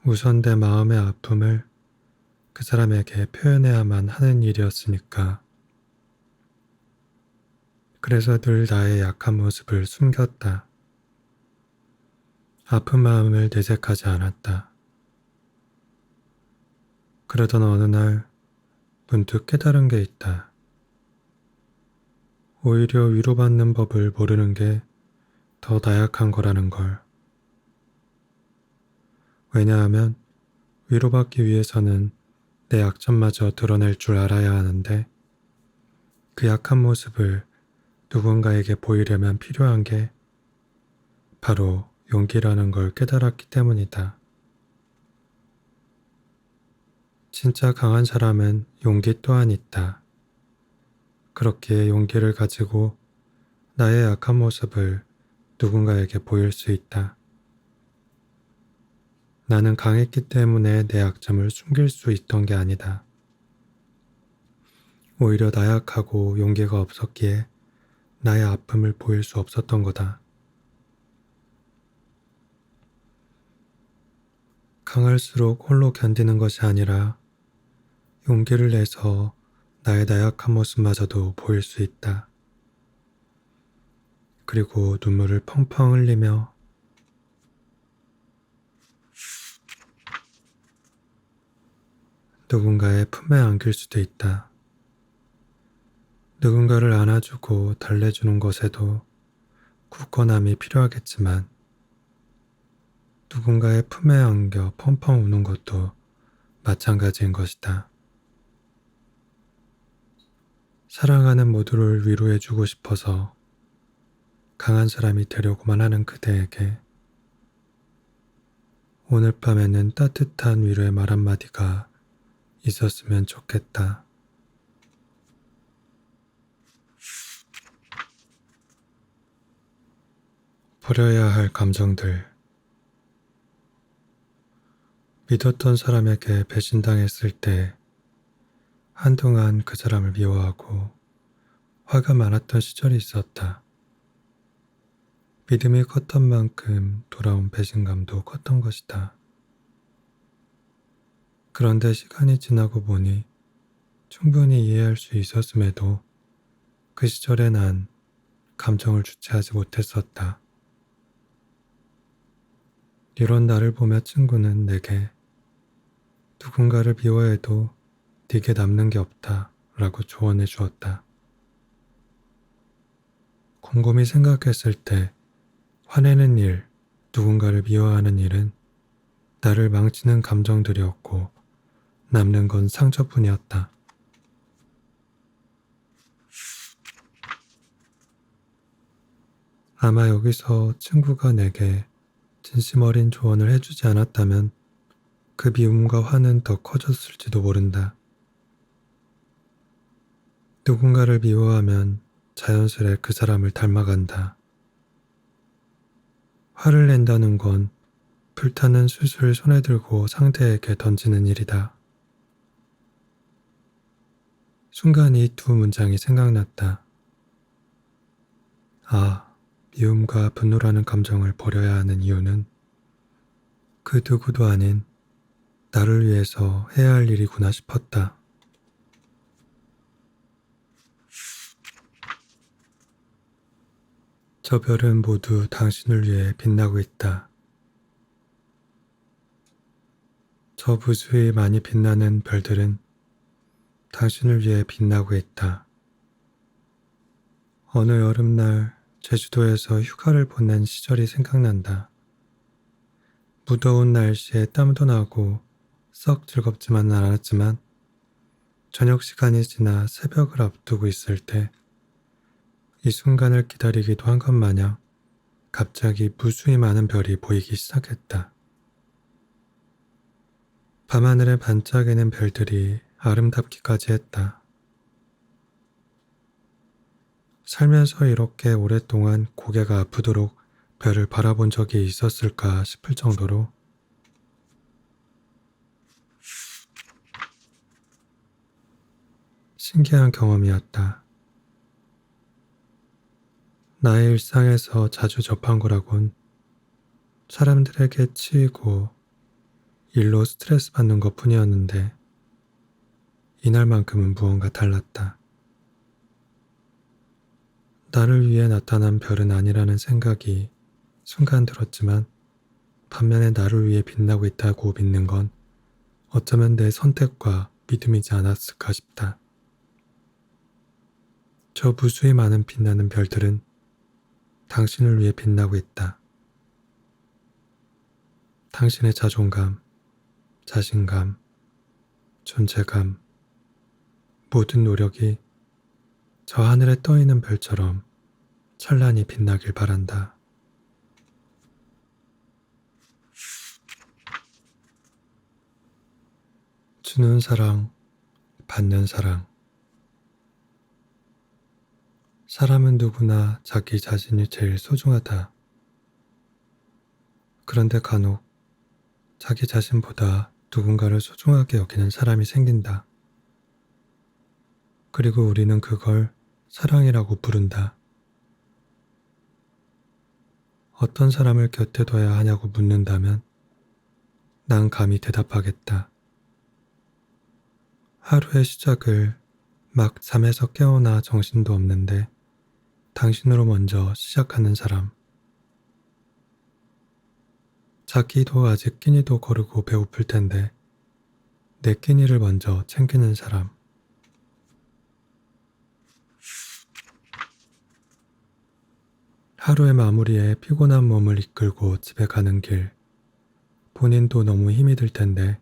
우선 내 마음의 아픔을 그 사람에게 표현해야만 하는 일이었으니까. 그래서 늘 나의 약한 모습을 숨겼다. 아픈 마음을 내색하지 않았다. 그러던 어느 날 문득 깨달은 게 있다. 오히려 위로받는 법을 모르는 게 더 나약한 거라는 걸. 왜냐하면 위로받기 위해서는 내 약점마저 드러낼 줄 알아야 하는데 그 약한 모습을 누군가에게 보이려면 필요한 게 바로 용기라는 걸 깨달았기 때문이다. 진짜 강한 사람은 용기 또한 있다. 그렇게 용기를 가지고 나의 약한 모습을 누군가에게 보일 수 있다. 나는 강했기 때문에 내 약점을 숨길 수 있던 게 아니다. 오히려 나약하고 용기가 없었기에 나의 아픔을 보일 수 없었던 거다. 강할수록 홀로 견디는 것이 아니라 용기를 내서 나의 나약한 모습마저도 보일 수 있다. 그리고 눈물을 펑펑 흘리며 누군가의 품에 안길 수도 있다. 누군가를 안아주고 달래주는 것에도 굳건함이 필요하겠지만 누군가의 품에 안겨 펑펑 우는 것도 마찬가지인 것이다. 사랑하는 모두를 위로해주고 싶어서 강한 사람이 되려고만 하는 그대에게 오늘 밤에는 따뜻한 위로의 말 한마디가 있었으면 좋겠다. 버려야 할 감정들. 믿었던 사람에게 배신당했을 때 한동안 그 사람을 미워하고 화가 많았던 시절이 있었다. 믿음이 컸던 만큼 돌아온 배신감도 컸던 것이다. 그런데 시간이 지나고 보니 충분히 이해할 수 있었음에도 그 시절에 난 감정을 주체하지 못했었다. 이런 나를 보며 친구는 내게 누군가를 미워해도 네게 남는 게 없다 라고 조언해 주었다. 곰곰이 생각했을 때 화내는 일, 누군가를 미워하는 일은 나를 망치는 감정들이었고 남는 건 상처뿐이었다. 아마 여기서 친구가 내게 진심 어린 조언을 해주지 않았다면 그 미움과 화는 더 커졌을지도 모른다. 누군가를 미워하면 자연스레 그 사람을 닮아간다. 화를 낸다는 건 불타는 숯을 손에 들고 상대에게 던지는 일이다. 순간 이 두 문장이 생각났다. 아, 미움과 분노라는 감정을 버려야 하는 이유는 그 누구도 아닌 나를 위해서 해야 할 일이구나 싶었다. 저 별은 모두 당신을 위해 빛나고 있다. 저 무수히 많이 빛나는 별들은 당신을 위해 빛나고 있다. 어느 여름날 제주도에서 휴가를 보낸 시절이 생각난다. 무더운 날씨에 땀도 나고 썩 즐겁지만은 않았지만 저녁 시간이 지나 새벽을 앞두고 있을 때 이 순간을 기다리기도 한 것 마냥 갑자기 무수히 많은 별이 보이기 시작했다. 밤하늘에 반짝이는 별들이 아름답기까지 했다. 살면서 이렇게 오랫동안 고개가 아프도록 별을 바라본 적이 있었을까 싶을 정도로 신기한 경험이었다. 나의 일상에서 자주 접한 거라곤 사람들에게 치이고 일로 스트레스 받는 것 뿐이었는데 이날만큼은 무언가 달랐다. 나를 위해 나타난 별은 아니라는 생각이 순간 들었지만 반면에 나를 위해 빛나고 있다고 믿는 건 어쩌면 내 선택과 믿음이지 않았을까 싶다. 저 무수히 많은 빛나는 별들은 당신을 위해 빛나고 있다. 당신의 자존감, 자신감, 존재감, 모든 노력이 저 하늘에 떠있는 별처럼 찬란히 빛나길 바란다. 주는 사랑, 받는 사랑. 사람은 누구나 자기 자신이 제일 소중하다. 그런데 간혹 자기 자신보다 누군가를 소중하게 여기는 사람이 생긴다. 그리고 우리는 그걸 사랑이라고 부른다. 어떤 사람을 곁에 둬야 하냐고 묻는다면 난 감히 대답하겠다. 하루의 시작을 막 잠에서 깨어나 정신도 없는데 당신으로 먼저 시작하는 사람. 자기도 아직 끼니도 거르고 배고플 텐데 내 끼니를 먼저 챙기는 사람. 하루의 마무리에 피곤한 몸을 이끌고 집에 가는 길. 본인도 너무 힘이 들 텐데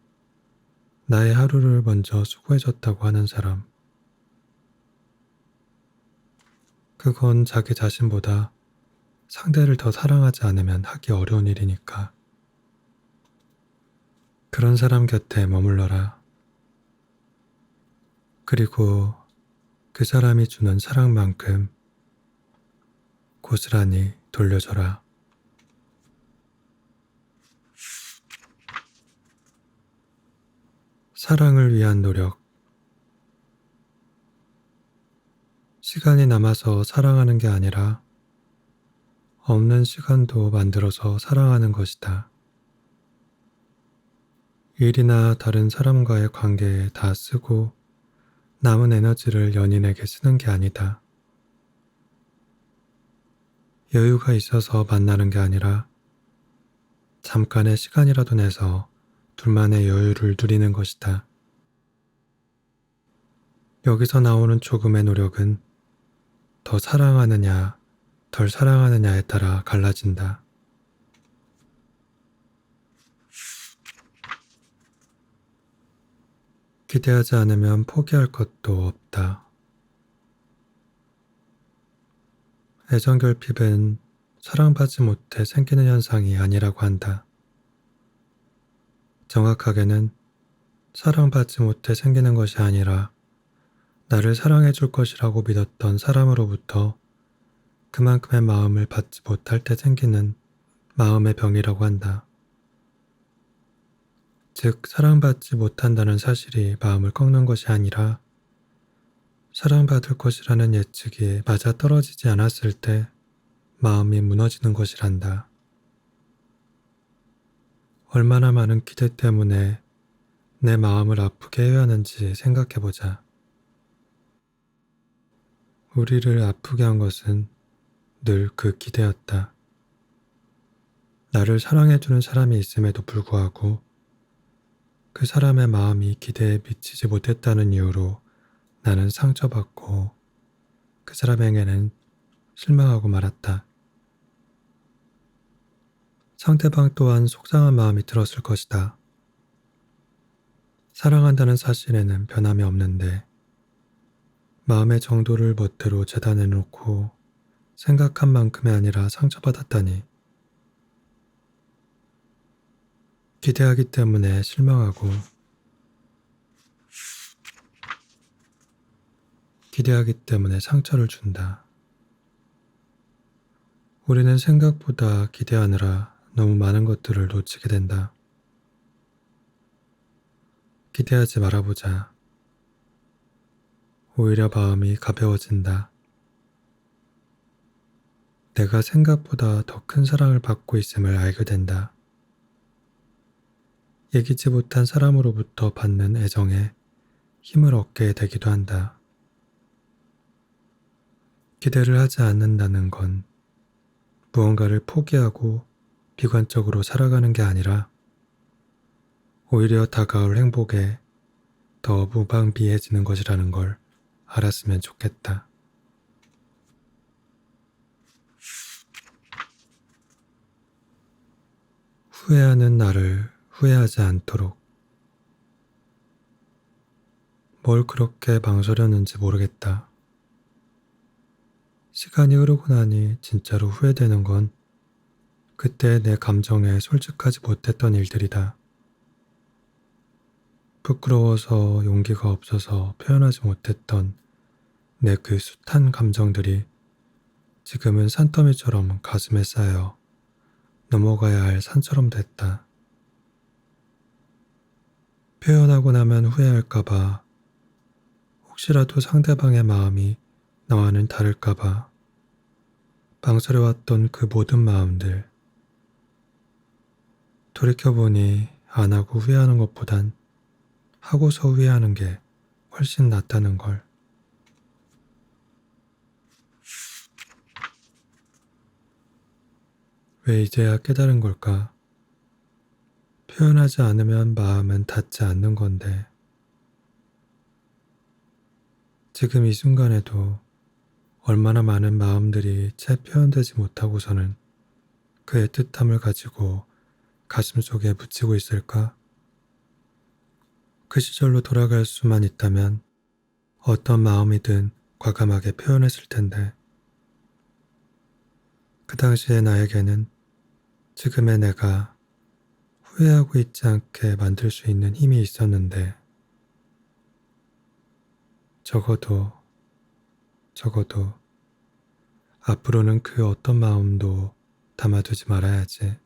나의 하루를 먼저 수고해줬다고 하는 사람. 그건 자기 자신보다 상대를 더 사랑하지 않으면 하기 어려운 일이니까. 그런 사람 곁에 머물러라. 그리고 그 사람이 주는 사랑만큼 고스란히 돌려줘라. 사랑을 위한 노력. 시간이 남아서 사랑하는 게 아니라 없는 시간도 만들어서 사랑하는 것이다. 일이나 다른 사람과의 관계에 다 쓰고 남은 에너지를 연인에게 쓰는 게 아니다. 여유가 있어서 만나는 게 아니라 잠깐의 시간이라도 내서 둘만의 여유를 누리는 것이다. 여기서 나오는 조금의 노력은 더 사랑하느냐, 덜 사랑하느냐에 따라 갈라진다. 기대하지 않으면 포기할 것도 없다. 애정 결핍은 사랑받지 못해 생기는 현상이 아니라고 한다. 정확하게는 사랑받지 못해 생기는 것이 아니라 나를 사랑해 줄 것이라고 믿었던 사람으로부터 그만큼의 마음을 받지 못할 때 생기는 마음의 병이라고 한다. 즉, 사랑받지 못한다는 사실이 마음을 꺾는 것이 아니라 사랑받을 것이라는 예측이 맞아 떨어지지 않았을 때 마음이 무너지는 것이란다. 얼마나 많은 기대 때문에 내 마음을 아프게 해야 하는지 생각해보자. 우리를 아프게 한 것은 늘 그 기대였다. 나를 사랑해주는 사람이 있음에도 불구하고 그 사람의 마음이 기대에 미치지 못했다는 이유로 나는 상처받고 그 사람에게는 실망하고 말았다. 상대방 또한 속상한 마음이 들었을 것이다. 사랑한다는 사실에는 변함이 없는데 마음의 정도를 멋대로 재단해놓고 생각한 만큼이 아니라 상처받았다니. 기대하기 때문에 실망하고 기대하기 때문에 상처를 준다. 우리는 생각보다 기대하느라 너무 많은 것들을 놓치게 된다. 기대하지 말아보자. 오히려 마음이 가벼워진다. 내가 생각보다 더 큰 사랑을 받고 있음을 알게 된다. 예기치 못한 사람으로부터 받는 애정에 힘을 얻게 되기도 한다. 기대를 하지 않는다는 건 무언가를 포기하고 비관적으로 살아가는 게 아니라 오히려 다가올 행복에 더 무방비해지는 것이라는 걸 알았으면 좋겠다. 후회하는 나를 후회하지 않도록. 뭘 그렇게 망설였는지 모르겠다. 시간이 흐르고 나니 진짜로 후회되는 건 그때 내 감정에 솔직하지 못했던 일들이다. 부끄러워서 용기가 없어서 표현하지 못했던 내 그 숱한 감정들이 지금은 산더미처럼 가슴에 쌓여 넘어가야 할 산처럼 됐다. 표현하고 나면 후회할까봐, 혹시라도 상대방의 마음이 나와는 다를까봐 망설여왔던 그 모든 마음들. 돌이켜보니 안 하고 후회하는 것보단 하고서 후회하는 게 훨씬 낫다는 걸. 왜 이제야 깨달은 걸까? 표현하지 않으면 마음은 닿지 않는 건데, 지금 이 순간에도 얼마나 많은 마음들이 채 표현되지 못하고서는 그의 뜻함을 가지고 가슴속에 묻히고 있을까? 그 시절로 돌아갈 수만 있다면 어떤 마음이든 과감하게 표현했을 텐데, 그 당시의 나에게는 지금의 내가 후회하고 있지 않게 만들 수 있는 힘이 있었는데, 적어도 앞으로는 그 어떤 마음도 담아두지 말아야지.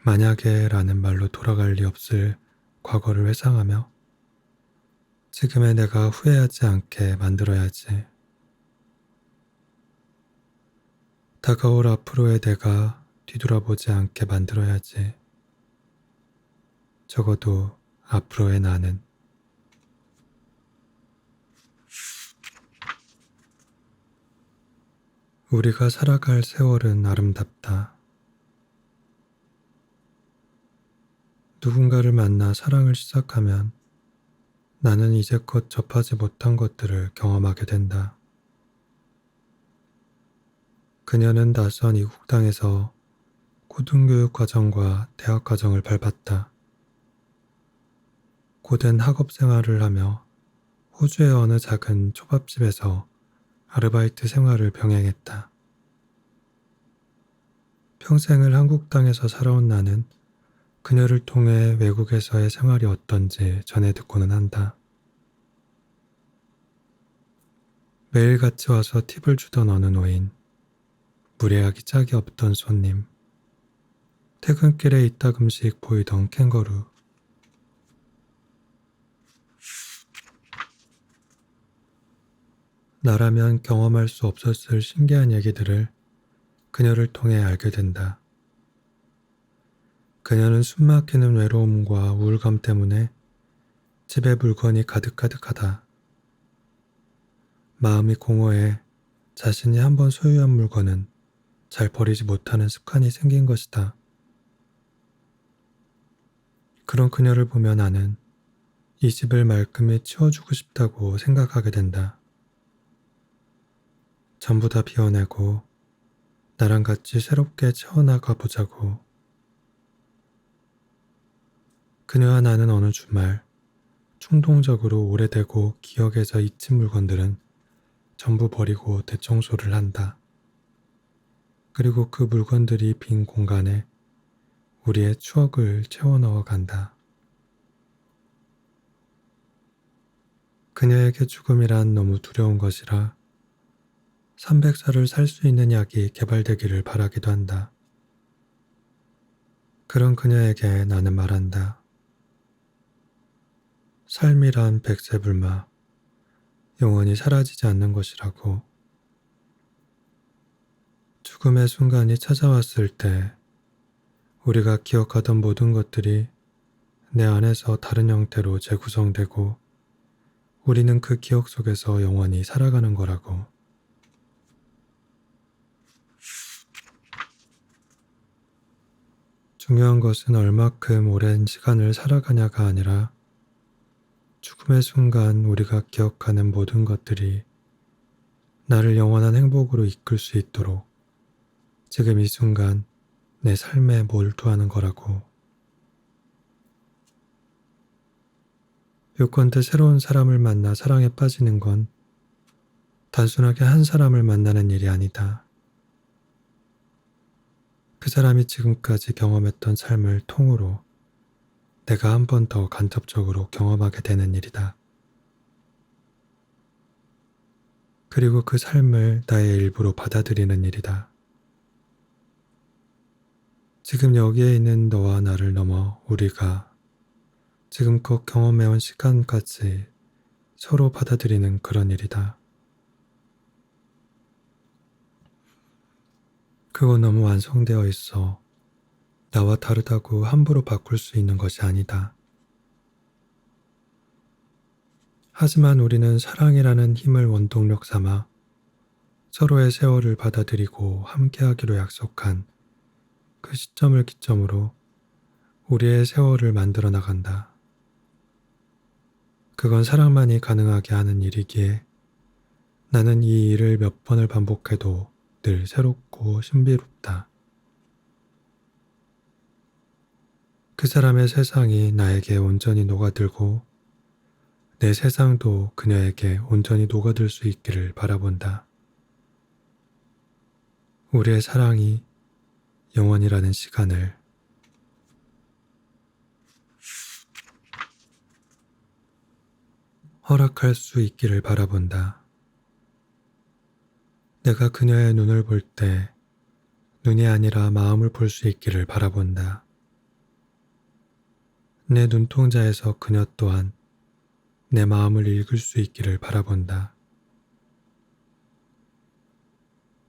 만약에 라는 말로 돌아갈 리 없을 과거를 회상하며 지금의 내가 후회하지 않게 만들어야지. 다가올 앞으로의 내가 뒤돌아보지 않게 만들어야지. 적어도 앞으로의 나는. 우리가 살아갈 세월은 아름답다. 누군가를 만나 사랑을 시작하면 나는 이제껏 접하지 못한 것들을 경험하게 된다. 그녀는 낯선 이국 땅에서 고등교육 과정과 대학 과정을 밟았다. 고된 학업 생활을 하며 호주의 어느 작은 초밥집에서 아르바이트 생활을 병행했다. 평생을 한국 땅에서 살아온 나는 그녀를 통해 외국에서의 생활이 어떤지 전해 듣고는 한다. 매일 같이 와서 팁을 주던 어느 노인, 무례하기 짝이 없던 손님, 퇴근길에 이따금씩 보이던 캥거루. 나라면 경험할 수 없었을 신기한 얘기들을 그녀를 통해 알게 된다. 그녀는 숨막히는 외로움과 우울감 때문에 집에 물건이 가득가득하다. 마음이 공허해 자신이 한번 소유한 물건은 잘 버리지 못하는 습관이 생긴 것이다. 그런 그녀를 보며 나는 이 집을 말끔히 치워주고 싶다고 생각하게 된다. 전부 다 비워내고 나랑 같이 새롭게 채워나가 보자고. 그녀와 나는 어느 주말 충동적으로 오래되고 기억에서 잊힌 물건들은 전부 버리고 대청소를 한다. 그리고 그 물건들이 빈 공간에 우리의 추억을 채워 넣어 간다. 그녀에게 죽음이란 너무 두려운 것이라 300살을 살 수 있는 약이 개발되기를 바라기도 한다. 그런 그녀에게 나는 말한다. 삶이란 백세불마, 영원히 사라지지 않는 것이라고. 죽음의 순간이 찾아왔을 때 우리가 기억하던 모든 것들이 내 안에서 다른 형태로 재구성되고 우리는 그 기억 속에서 영원히 살아가는 거라고. 중요한 것은 얼마큼 오랜 시간을 살아가냐가 아니라 죽음의 순간 우리가 기억하는 모든 것들이 나를 영원한 행복으로 이끌 수 있도록 지금 이 순간 내 삶에 몰두하는 거라고. 요컨대 새로운 사람을 만나 사랑에 빠지는 건 단순하게 한 사람을 만나는 일이 아니다. 그 사람이 지금까지 경험했던 삶을 통으로 내가 한 번 더 간접적으로 경험하게 되는 일이다. 그리고 그 삶을 나의 일부로 받아들이는 일이다. 지금 여기에 있는 너와 나를 넘어 우리가 지금껏 경험해온 시간까지 서로 받아들이는 그런 일이다. 그거 너무 완성되어 있어. 나와 다르다고 함부로 바꿀 수 있는 것이 아니다. 하지만 우리는 사랑이라는 힘을 원동력 삼아 서로의 세월을 받아들이고 함께하기로 약속한 그 시점을 기점으로 우리의 세월을 만들어 나간다. 그건 사랑만이 가능하게 하는 일이기에 나는 이 일을 몇 번을 반복해도 늘 새롭고 신비롭다. 그 사람의 세상이 나에게 온전히 녹아들고 내 세상도 그녀에게 온전히 녹아들 수 있기를 바라본다. 우리의 사랑이 영원이라는 시간을 허락할 수 있기를 바라본다. 내가 그녀의 눈을 볼 때 눈이 아니라 마음을 볼 수 있기를 바라본다. 내 눈동자에서 그녀 또한 내 마음을 읽을 수 있기를 바라본다.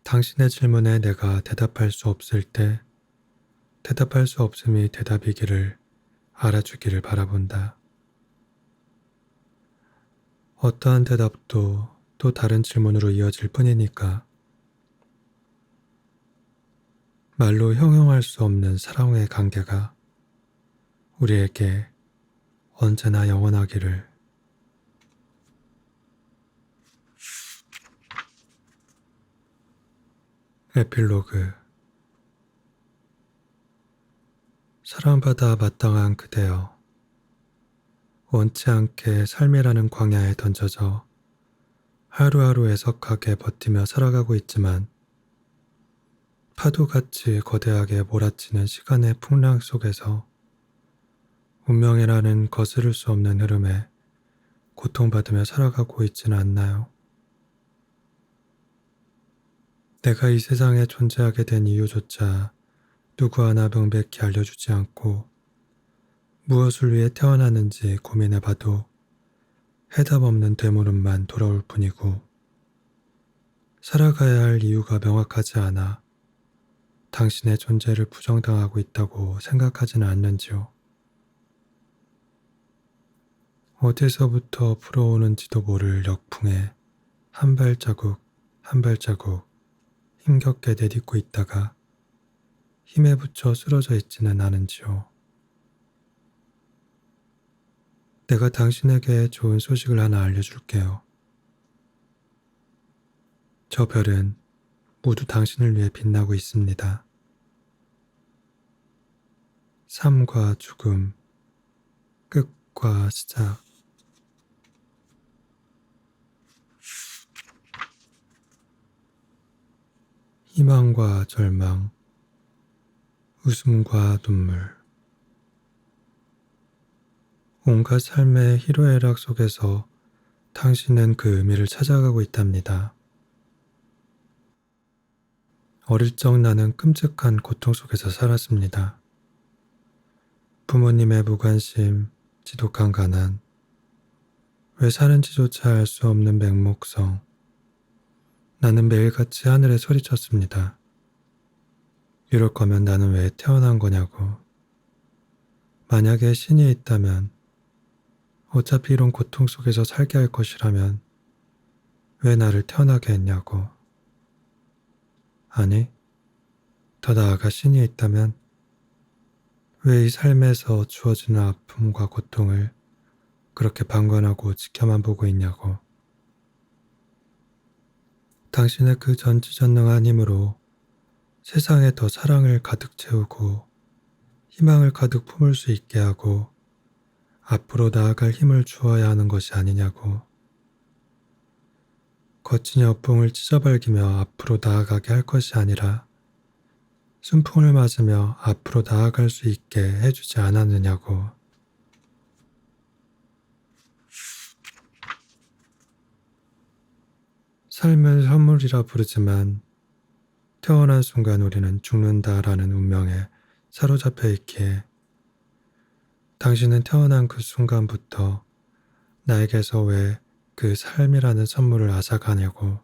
당신의 질문에 내가 대답할 수 없을 때 대답할 수 없음이 대답이기를 알아주기를 바라본다. 어떠한 대답도 또 다른 질문으로 이어질 뿐이니까 말로 형용할 수 없는 사랑의 관계가 우리에게 언제나 영원하기를. 에필로그. 사랑받아 마땅한 그대여, 원치 않게 삶이라는 광야에 던져져 하루하루 애석하게 버티며 살아가고 있지만 파도같이 거대하게 몰아치는 시간의 풍랑 속에서 운명이라는 거스를 수 없는 흐름에 고통받으며 살아가고 있지는 않나요? 내가 이 세상에 존재하게 된 이유조차 누구 하나 명백히 알려주지 않고 무엇을 위해 태어났는지 고민해봐도 해답 없는 되물음만 돌아올 뿐이고 살아가야 할 이유가 명확하지 않아 당신의 존재를 부정당하고 있다고 생각하지는 않는지요. 어디서부터 불어오는지도 모를 역풍에 한 발자국 한 발자국 힘겹게 내딛고 있다가 힘에 부쳐 쓰러져 있지는 않은지요. 내가 당신에게 좋은 소식을 하나 알려줄게요. 저 별은 모두 당신을 위해 빛나고 있습니다. 삶과 죽음, 끝과 시작. 희망과 절망, 웃음과 눈물. 온갖 삶의 희로애락 속에서 당신은 그 의미를 찾아가고 있답니다. 어릴 적 나는 끔찍한 고통 속에서 살았습니다. 부모님의 무관심, 지독한 가난, 왜 사는지조차 알 수 없는 맹목성. 나는 매일같이 하늘에 소리쳤습니다. 이럴 거면 나는 왜 태어난 거냐고. 만약에 신이 있다면, 어차피 이런 고통 속에서 살게 할 것이라면 왜 나를 태어나게 했냐고. 아니, 더 나아가 신이 있다면 왜 이 삶에서 주어지는 아픔과 고통을 그렇게 방관하고 지켜만 보고 있냐고. 당신의 그 전지전능한 힘으로 세상에 더 사랑을 가득 채우고 희망을 가득 품을 수 있게 하고 앞으로 나아갈 힘을 주어야 하는 것이 아니냐고. 거친 여풍을 찢어발기며 앞으로 나아가게 할 것이 아니라 순풍을 맞으며 앞으로 나아갈 수 있게 해주지 않았느냐고. 삶을 선물이라 부르지만 태어난 순간 우리는 죽는다라는 운명에 사로잡혀 있기에 당신은 태어난 그 순간부터 나에게서 왜 그 삶이라는 선물을 앗아가냐고.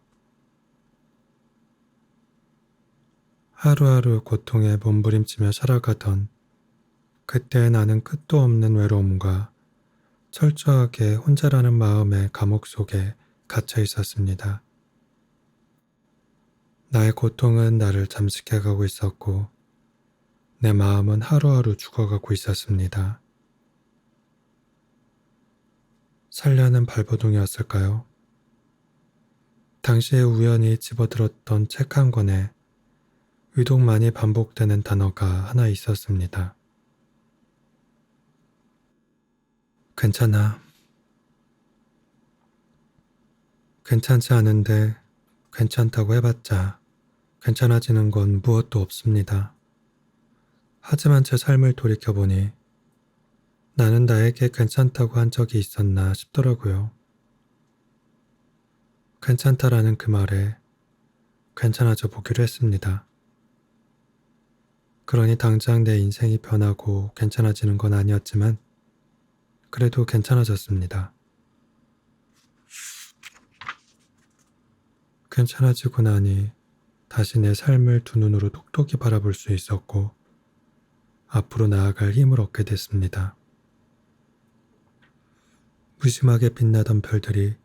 하루하루 고통에 몸부림치며 살아가던 그때 나는 끝도 없는 외로움과 철저하게 혼자라는 마음의 감옥 속에 갇혀 있었습니다. 나의 고통은 나를 잠식해가고 있었고 내 마음은 하루하루 죽어가고 있었습니다. 살려는 발버둥이었을까요? 당시에 우연히 집어들었던 책 한 권에 유독 많이 반복되는 단어가 하나 있었습니다. 괜찮아. 괜찮지 않은데 괜찮다고 해봤자 괜찮아지는 건 무엇도 없습니다. 하지만 제 삶을 돌이켜보니 나는 나에게 괜찮다고 한 적이 있었나 싶더라고요. 괜찮다라는 그 말에 괜찮아져 보기로 했습니다. 그러니 당장 내 인생이 변하고 괜찮아지는 건 아니었지만 그래도 괜찮아졌습니다. 괜찮아지고 나니 다시 내 삶을 두 눈으로 똑똑히 바라볼 수 있었고 앞으로 나아갈 힘을 얻게 됐습니다. 무심하게 빛나던 별들이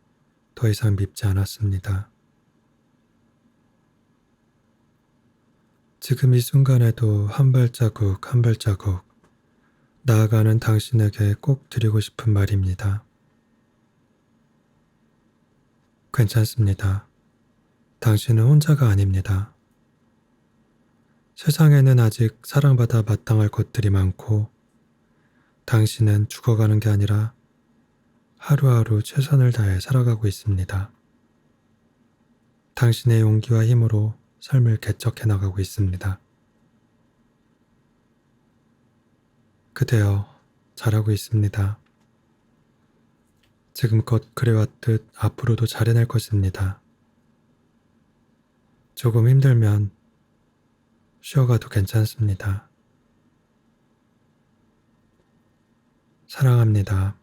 더 이상 밉지 않았습니다. 지금 이 순간에도 한 발자국 한 발자국 나아가는 당신에게 꼭 드리고 싶은 말입니다. 괜찮습니다. 당신은 혼자가 아닙니다. 세상에는 아직 사랑받아 마땅할 것들이 많고 당신은 죽어가는 게 아니라 하루하루 최선을 다해 살아가고 있습니다. 당신의 용기와 힘으로 삶을 개척해 나가고 있습니다. 그대여 잘하고 있습니다. 지금껏 그래왔듯 앞으로도 잘해낼 것입니다. 조금 힘들면 쉬어가도 괜찮습니다. 사랑합니다.